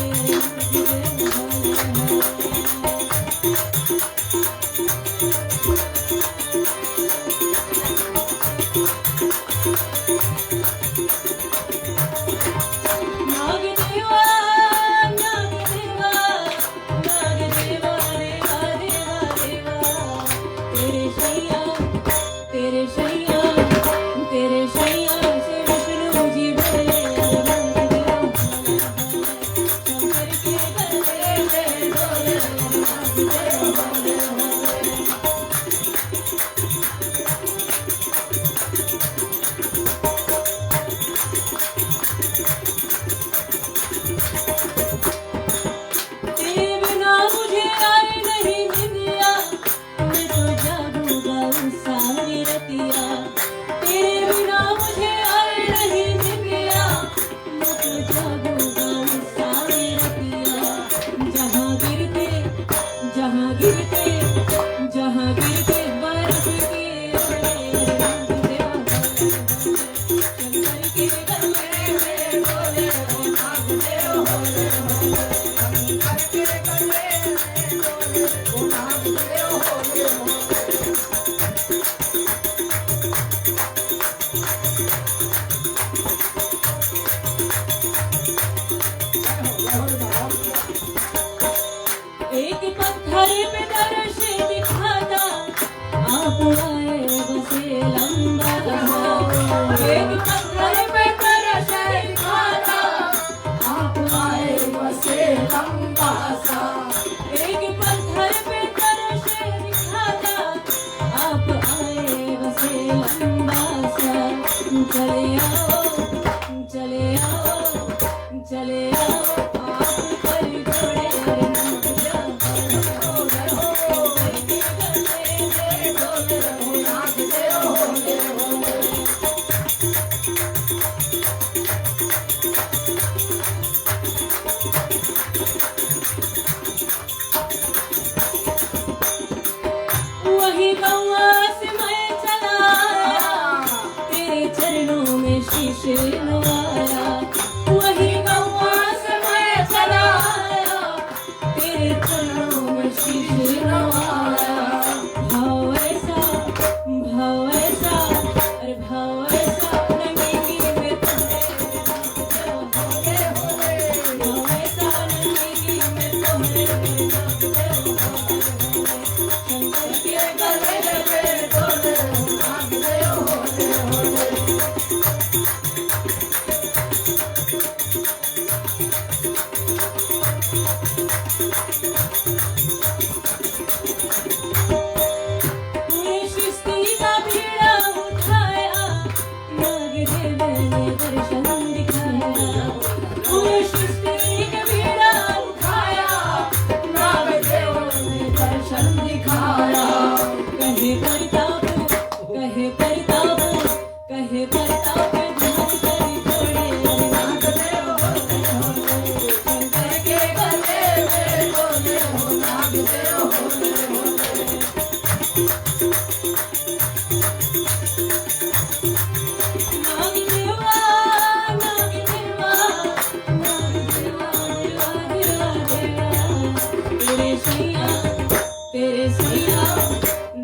एक पत्थर पे दर्श दिखाता, आप आए बसे लंबा सा। एक पत्थर पे दर्श दिखाता, आप आए बसे लंबा सा। एक पत्थर पे दर्श दिखाता, आप आए बसे लंबा सा। चले आओ चले आओ चले आओ, आप पर घोड़े वही गौआ से मैं चला शीश नवाया, वही गौवा से मैं चला आया, तेरे चरणों में शीश नवाया। भाव ऐसा, भाव ऐसा, अरे भाव ऐसा नंगी में तुम्हें, भाव ऐसा नंगी में तुम्हें, शंकर के गले में डोले नागदेव होले होले। शिस्ती का बीड़ा उठाया, नागदेव ने दर्शन दिखाया, शिस्ती का बीड़ा उठाया, नागदेव ने दर्शन दिखाया। कहे प्रताप, कहे प्रताप, कहे प्रताप ध्यान करी छोड़े, नागदेव होले होले, शंकर के गले में डोले हो नागदेव होले होले। नागदेवा, नागदेवा, नागदेवा, देवा देवा देवा, तेरे सैया, तेरे सैया,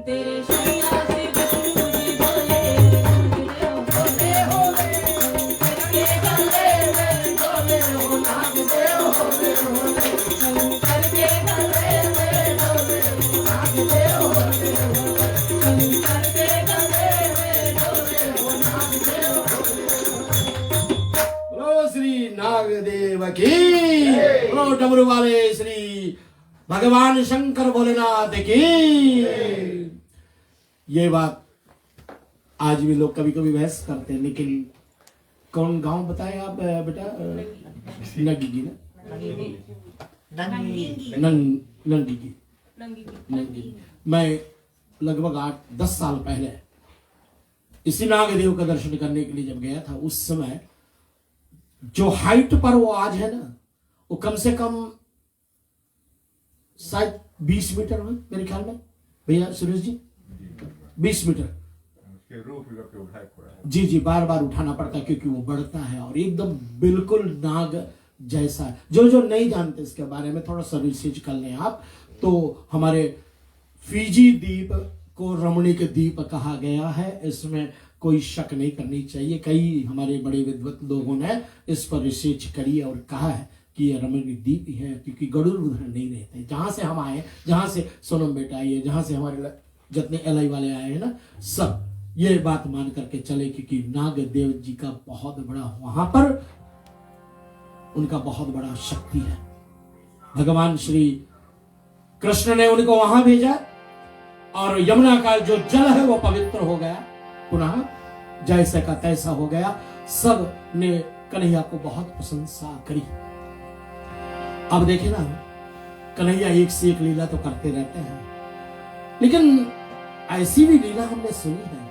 तेरे सैया से विष्णु जी बोले, नागदेव होले होले, शंकर के गले में डोले हो नागदेव होले होले, शंकर के गले में डोले हो नागदेव होले होले, शंकर के गले में डोले हो नागदेव होले होले। बोलो श्री नागदेव की, बोलो डमरू वाले श्री भगवान शंकर भोलेनाथ की। ये बात आज भी लोग कभी कभी बहस करते हैं, लेकिन कौन गांव बताएं आप बेटा? नंगी ना, नंगी की। मैं लगभग 8-10 साल पहले इसी नागदेव का दर्शन करने के लिए जब गया था, उस समय जो हाइट पर वो आज है ना, वो कम से कम शायद 20 मीटर हो मेरे ख्याल में, भैया सुरेश जी, 20 मीटर। उसके रूप पे उठाए पड़ा है। जी जी, बार बार उठाना पड़ता है क्योंकि वो बढ़ता है और एकदम बिल्कुल नाग जैसा है। जो जो नहीं जानते इसके बारे में थोड़ा सा रिसर्च कर लें आप, तो हमारे फिजी द्वीप को रमणीक द्वीप कहा गया है, इसमें कोई शक नहीं करनी चाहिए। कई हमारे बड़े विद्वत लोगों ने इस पर रिसर्च करी और कहा है कि ये रमणीक द्वीप ही है, क्योंकि गरुड़ उधर नहीं रहते। जहां से हम आए, जहां से सोनम बेटा आई है, जहां से हमारे जितने एलआई वाले आए हैं ना, सब ये बात मान करके चले क्योंकि नागदेव जी का बहुत बड़ा वहां पर उनका बहुत बड़ा शक्ति है। भगवान श्री कृष्ण ने उनको वहां भेजा और यमुना का जो जल है वो पवित्र हो गया, पुनः जैसे का तैसा हो गया। सब ने कन्हैया को बहुत प्रशंसा करी। अब देखे ना, कन्हैया एक से एक लीला तो करते रहते हैं, लेकिन ऐसी भी लीला हमने सुनी है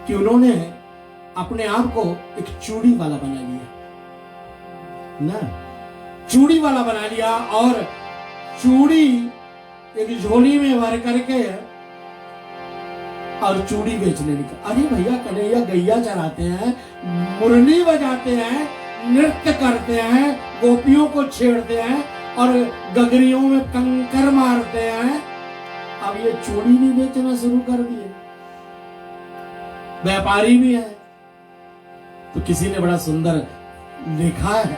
कि उन्होंने अपने आप को एक चूड़ी वाला बना लिया ना, चूड़ी वाला बना लिया और चूड़ी एक झोली में भर करके और चूड़ी बेचने निकल। अरे भैया, कन्हैया गैया चराते हैं, मुरली बजाते हैं, नृत्य करते हैं, गोपियों को छेड़ते हैं और गगरियों में कंकर मारते हैं। अब ये चूड़ी भी बेचना शुरू कर दिए, व्यापारी भी है। तो किसी ने बड़ा सुंदर लिखा है,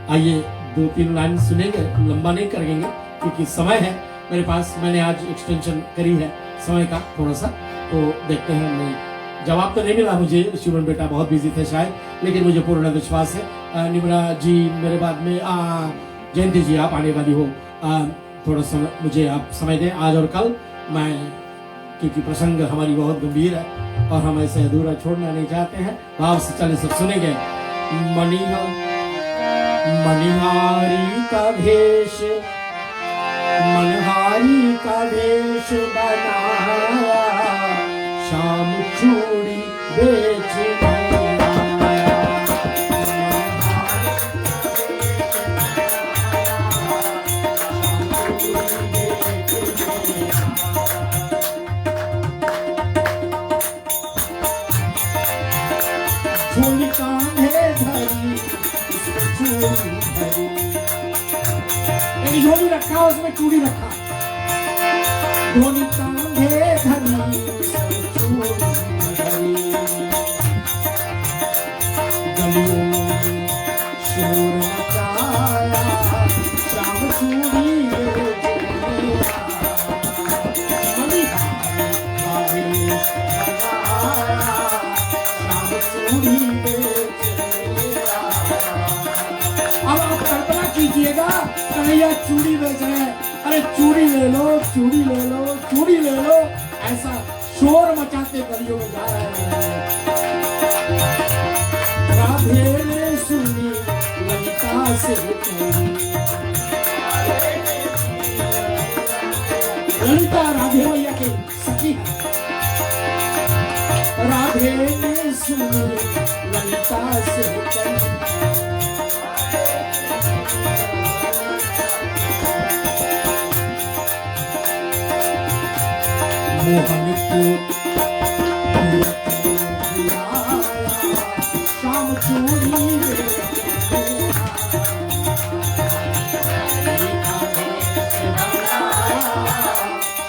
आइए 2-3 लाइन सुनेंगे, लंबा नहीं करेंगे क्योंकि समय है मेरे पास। मैंने आज एक्सटेंशन करी है समय का थोड़ा सा, तो देखते हैं। मैं जवाब तो नहीं मिला मुझे, शिवन बेटा बहुत बिजी थे शायद, लेकिन मुझे पूर्ण विश्वास है निम्रा जी मेरे बाद में, जयंती जी आप आने वाली हो, थोड़ा सा मुझे आप समय दें आज और कल। मैं क्योंकि प्रसंग हमारी बहुत गंभीर है और हम ऐसे अधूरा छोड़ना नहीं चाहते हैं। भाव से चले सब सुनेंगे। मनिहारी का भेष, मनहारी का भेष बनाया, शाम चूड़ी बेचने उसमें चूड़ी रखा, धोनी कांधे धरी चूड़ी धरी, गलियों में शोर मचाया, शाम चूड़ी बेचेगा, मणिहारी बाबे लगाया, शाम चूड़ी बेचेगा। अब आप कल्पना कीजिएगा, कन्हैया चूड़ी बेच रहे हैं, अरे चूड़ी ले लो, चूड़ी ले लो, चूड़ी ले लो, ऐसा शोर मचाते गलियों में जा रहे हैं। राधे ने सुनी ललिता से चूड़ी, ललिता राधे मैया की सखी है। राधे ने सुनी ललिता से चूड़ी, मोहन को शाम चूड़ी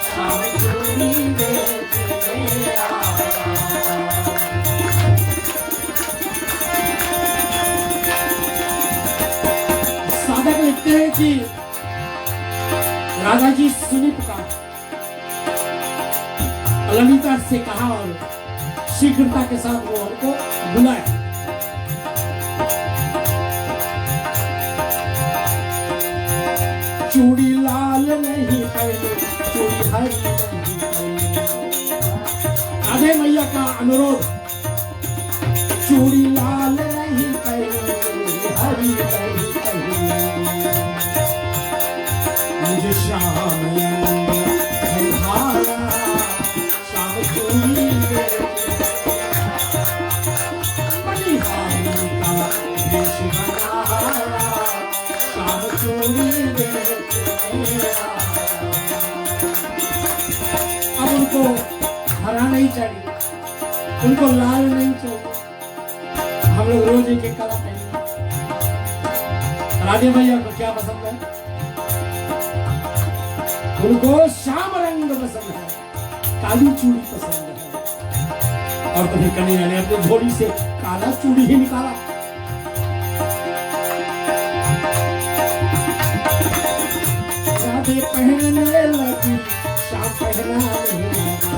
शाम चूड़ी साधक लिखते हैं कि राधा जी सुनी पुकार, ललिता से कहा और शीघ्रता के साथ वो हमको बुलाया। चूड़ी लाल नहीं पहले, चूड़ी हरी नहीं पहले, राधे मैया का अनुरोध, चूड़ी लाल नहीं पहले, हरी नहीं पहले, मुझे शाम भाया, शाम चूड़ी मणिहारी का देश बनाया, शाम चूड़ी अब उनको हरा नहीं चाहिए, उनको लाल नहीं चाहिए, हम लोग रोज एक एक कला पहने। राधे भैया को क्या पसंद है? उनको श्याम रंग पसंद है, काली चूड़ी पसंद है। और तो फिर कन्हैया ने अपनी झोली से काला चूड़ी ही निकाला। राधे पहनने लगी, श्याम पहनाने लगा,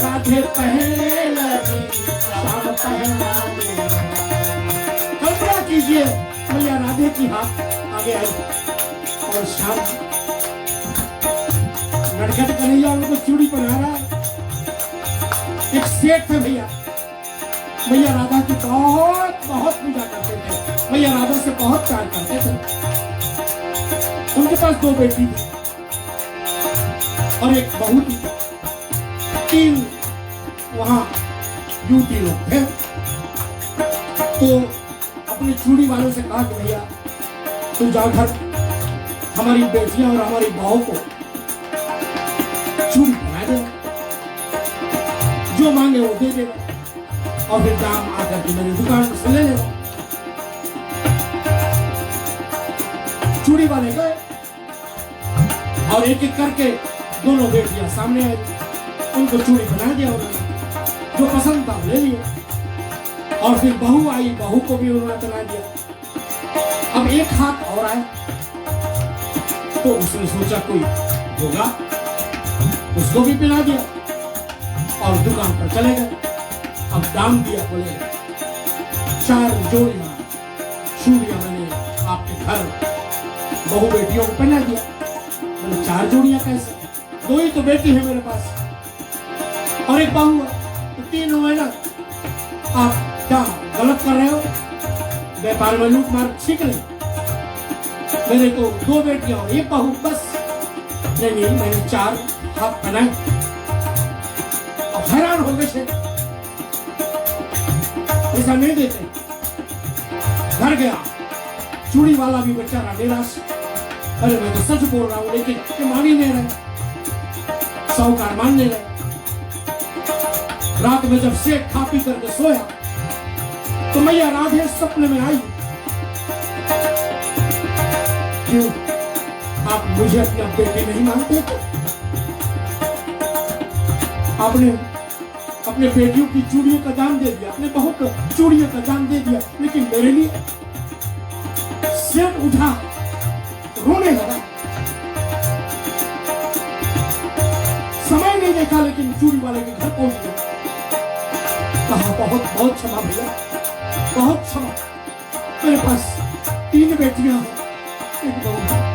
राधे पहनने लगी, श्याम पहनाने लगा। कल्पना कीजिए, मैया राधे की हाथ आगे आई और श्याम नटखट कन्हैया उनको चूड़ी पहना रहा है। एक सेठ थे भैया, मैया राधा की बहुत बहुत पूजा करते थे, मैया राधा से बहुत प्यार करते थे। उनके पास 2 बेटी थी और एक बहू थी, 3 वहां ड्यूटी लोग थे। तो अपने चूड़ी वालों से कहा कि भैया तू जा घर हमारी बेटियां और हमारी बहू को चूड़ी पहना देगा, जो मांगे वो दे देगा और फिर दाम आकर के मेरी दुकान से ले लेगा। चूड़ी वाले गए और एक एक करके दोनों बेटियां सामने आई, उनको चूड़ी बना दिया उन्होंने, जो पसंद था ले लिया। और फिर बहू आई, बहू को भी उन्होंने बना दिया। अब एक हाथ और आया तो उसने सोचा कोई होगा, उसको भी पिला दिया और दुकान पर चले गए। अब दाम दिया, बोले 4 जोड़ियां चूड़ियां मैंने आपके घर बहू बेटियों को पहना दिया। बोले 4 जोड़ियां कैसे? 2 ही तो बेटी है मेरे पास और एक बहू है, तो 3 हुए ना। आप क्या गलत कर रहे हो? व्यापार में लूट मार सीख रहे, मेरे तो 2 बेटियां और 1 बहू बस। नहीं, मैंने 4 हाथ पहनाए और हैरान हो गए से ऐसा नहीं देते। घर गया, चूड़ी वाला भी बेचारा निराश, अरे मैं तो सच बोल रहा हूं लेकिन ये मान ही नहीं रहे, साहूकार मान नहीं रहे। रात में जब सेठ खा पी करके सोया तो मैया राधे सपने में आई। क्यों? आप मुझे अपना बेटे नहीं मानते थे? आपने अपने बेटियों की चूड़ियों का दान दे दिया, अपने बहू को चूड़ियों का दान दे दिया, लेकिन मेरे लिए सिर उठा रोने लगा। समय नहीं देखा लेकिन चूड़ी वाले के घर पहुंच गया। कहा बहुत बहुत क्षमा भैया, बहुत क्षमा, मेरे पास 3 बेटियां हैं, एक बहू है।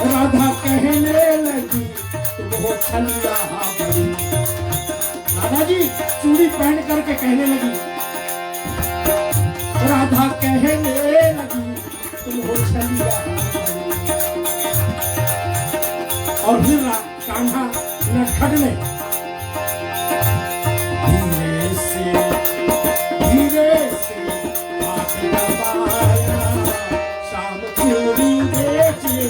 राधा कहने लगी तुम हो छलिया बड़ी। राधा जी चूड़ी पहन करके कहने लगी, राधा कहने लगी तुम हो छलिया बड़ी। और फिर कान्हा नटखटने धीरे से हाथ दबाया, शाम चूड़ी बेचे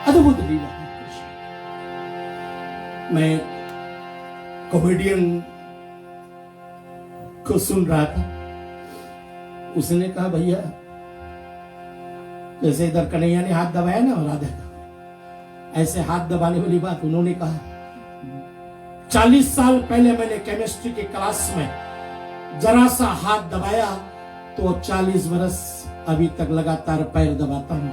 अद्भुत लीला। मैं कॉमेडियन को सुन रहा था, उसने कहा भैया जैसे इधर कन्हैया ने हाथ दबाया ना राधा का, ऐसे हाथ दबाने वाली बात उन्होंने कहा। 40 साल पहले मैंने केमिस्ट्री की क्लास में जरा सा हाथ दबाया तो 40 बरस अभी तक लगातार पैर दबाता हूं।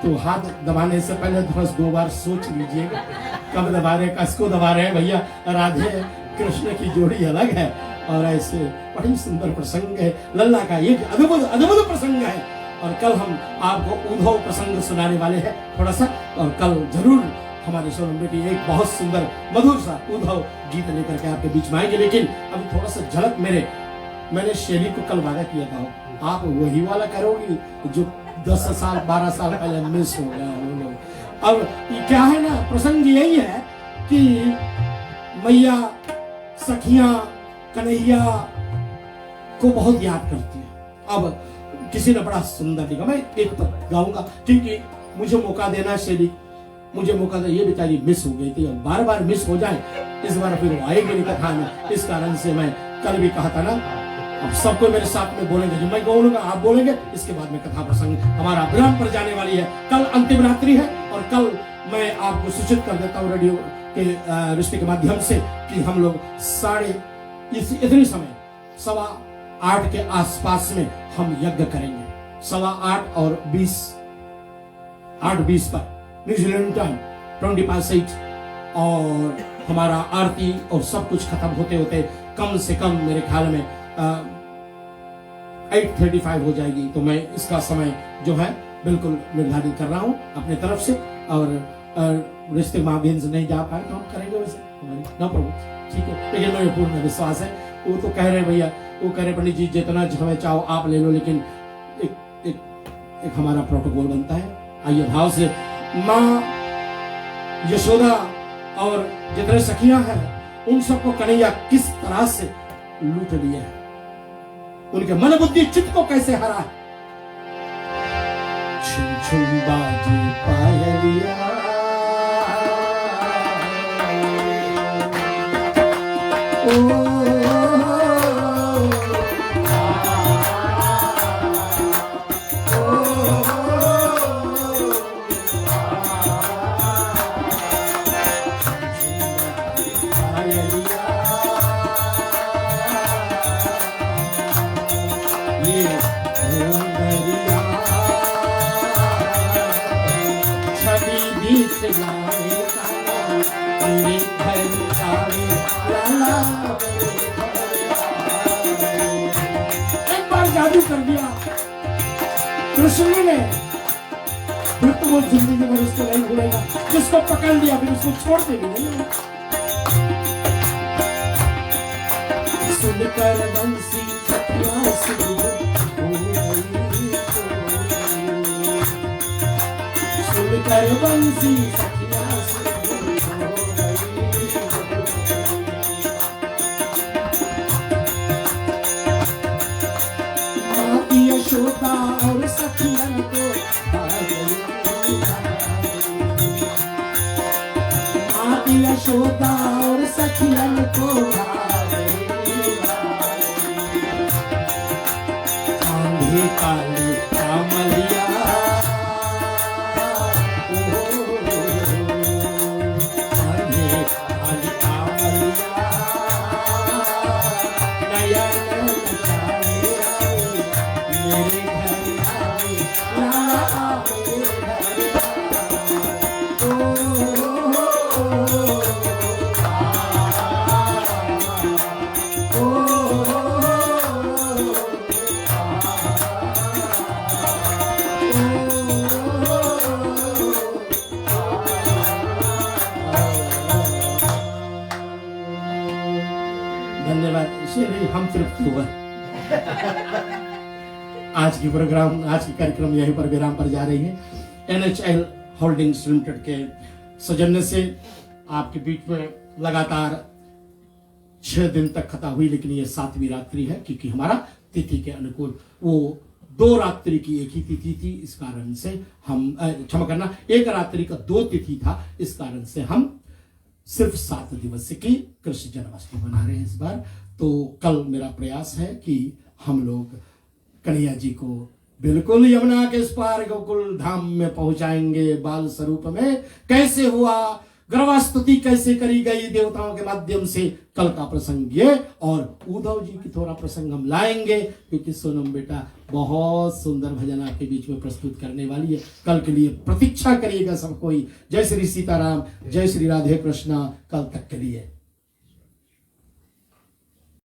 तो हाथ दबाने से पहले बस 2 बार सोच लीजिएगा कब दबा रहे, किसको दबा रहे हैं। भैया राधे कृष्ण की जोड़ी अलग है और ऐसे बड़ी सुंदर प्रसंग है, लल्ला का ये अद्भुत अद्भुत प्रसंग है। और कल हम आपको उद्धव प्रसंग सुनाने वाले हैं थोड़ा सा, और कल जरूर हमारे सोनम बेटी एक बहुत सुंदर मधुर सा उद्धव गीत लेकर के आपके बीच में आएंगे। लेकिन अभी थोड़ा सा झलक मैंने शैली को कल वादा किया था, आप वही वाला करोगी जो 10 साल 12 साल पहले मिस हो गया वो लोग। अब क्या है ना, प्रसंग यही है कि मैया सखियां कन्हैया को बहुत याद करती है। अब किसी ने बड़ा सुंदर लिखा, मैं एक पद गाऊंगा क्योंकि मुझे मौका देना शैली, मुझे मौका दे। ये बेचारी मिस हो गई थी और बार बार मिस हो जाए, इस बार फिर वो आएगी नहीं कथा में। इस कारण से मैं कल भी कहा था ना, अब सबको मेरे साथ में बोलेंगे, जो मैं बोलूंगा आप बोलेंगे, इसके बाद में कथा प्रसंग हमारा विराम पर जाने वाली है। कल अंतिम रात्रि है और कल मैं आपको सूचित कर देता हूँ रेडियो के रिश्ते के माध्यम से कि हम लोग इतनी समय 7:15 के आसपास में हम यज्ञ करेंगे। 7:15 और 8:20 पर न्यूजीलैंड टाइम 20:08 और हमारा आरती और सब कुछ खत्म होते होते कम से कम मेरे ख्याल में 8:35 हो जाएगी। तो मैं इसका समय जो है बिल्कुल निर्धारित कर रहा हूं अपने तरफ से, और रिश्ते माध्यम से नहीं जा पाए तो हम करेंगे वैसे, नो प्रॉब्लम, ठीक है। लेकिन मुझे पूर्ण विश्वास है, वो तो कह रहे भैया, वो कह रहे पंडित जी जितना हमें चाहो आप ले लो, लेकिन एक हमारा प्रोटोकॉल बनता है। आइए भाव से, माँ यशोदा और जितने सखियां हैं उन सबको कन्हैया किस तरह से लूट लिया है, उनके मन बुद्धि चित्त को कैसे हरा है। छुम छुम बाजी पायलिया, एक बार जादू कर दिया कृष्ण ने, वो जिंदगी भर उसको नहीं भूलेगा। जिसको पकड़ लिया फिर उसको छोड़ते भी नहीं। सुनकर बंसी सखिया सुन सुनकर बंसी सखिया माती यशोदा और सखियन को माती यशोदा और सखियन को कांधे काली कामलिया धन्यवाद। श्री हम तृप्त हुआ। आज की कार्यक्रम यही प्रोग्राम पर जा रही है। NHL होल्डिंग्स लिमिटेड के सौजन्य से आपके बीच में लगातार 6 दिन तक खता हुई, लेकिन ये 7वीं रात्रि है क्योंकि हमारा तिथि के अनुकूल वो 2 रात्रि की एक ही तिथि थी। इस कारण से हम क्षमा करना, 1 रात्रि का 2 तिथि था। इस कारण से हम सिर्फ 7 दिवस की कृष्ण जन्माष्टमी मना रहे हैं इस बार। तो कल मेरा प्रयास है कि हम लोग कन्हैया जी को बिल्कुल यमुना के इस पार गोकुल धाम में पहुंचाएंगे। बाल स्वरूप में कैसे हुआ, गर्भस्तुति कैसे करी गई देवताओं के माध्यम से, कल का प्रसंग ये, और उद्धव जी की थोड़ा प्रसंग हम लाएंगे क्योंकि सोनम बेटा बहुत सुंदर भजन आपके बीच में प्रस्तुत करने वाली है। कल के लिए प्रतीक्षा करिएगा सब कोई। जय श्री सीताराम, जय श्री राधे कृष्णा। कल तक के लिए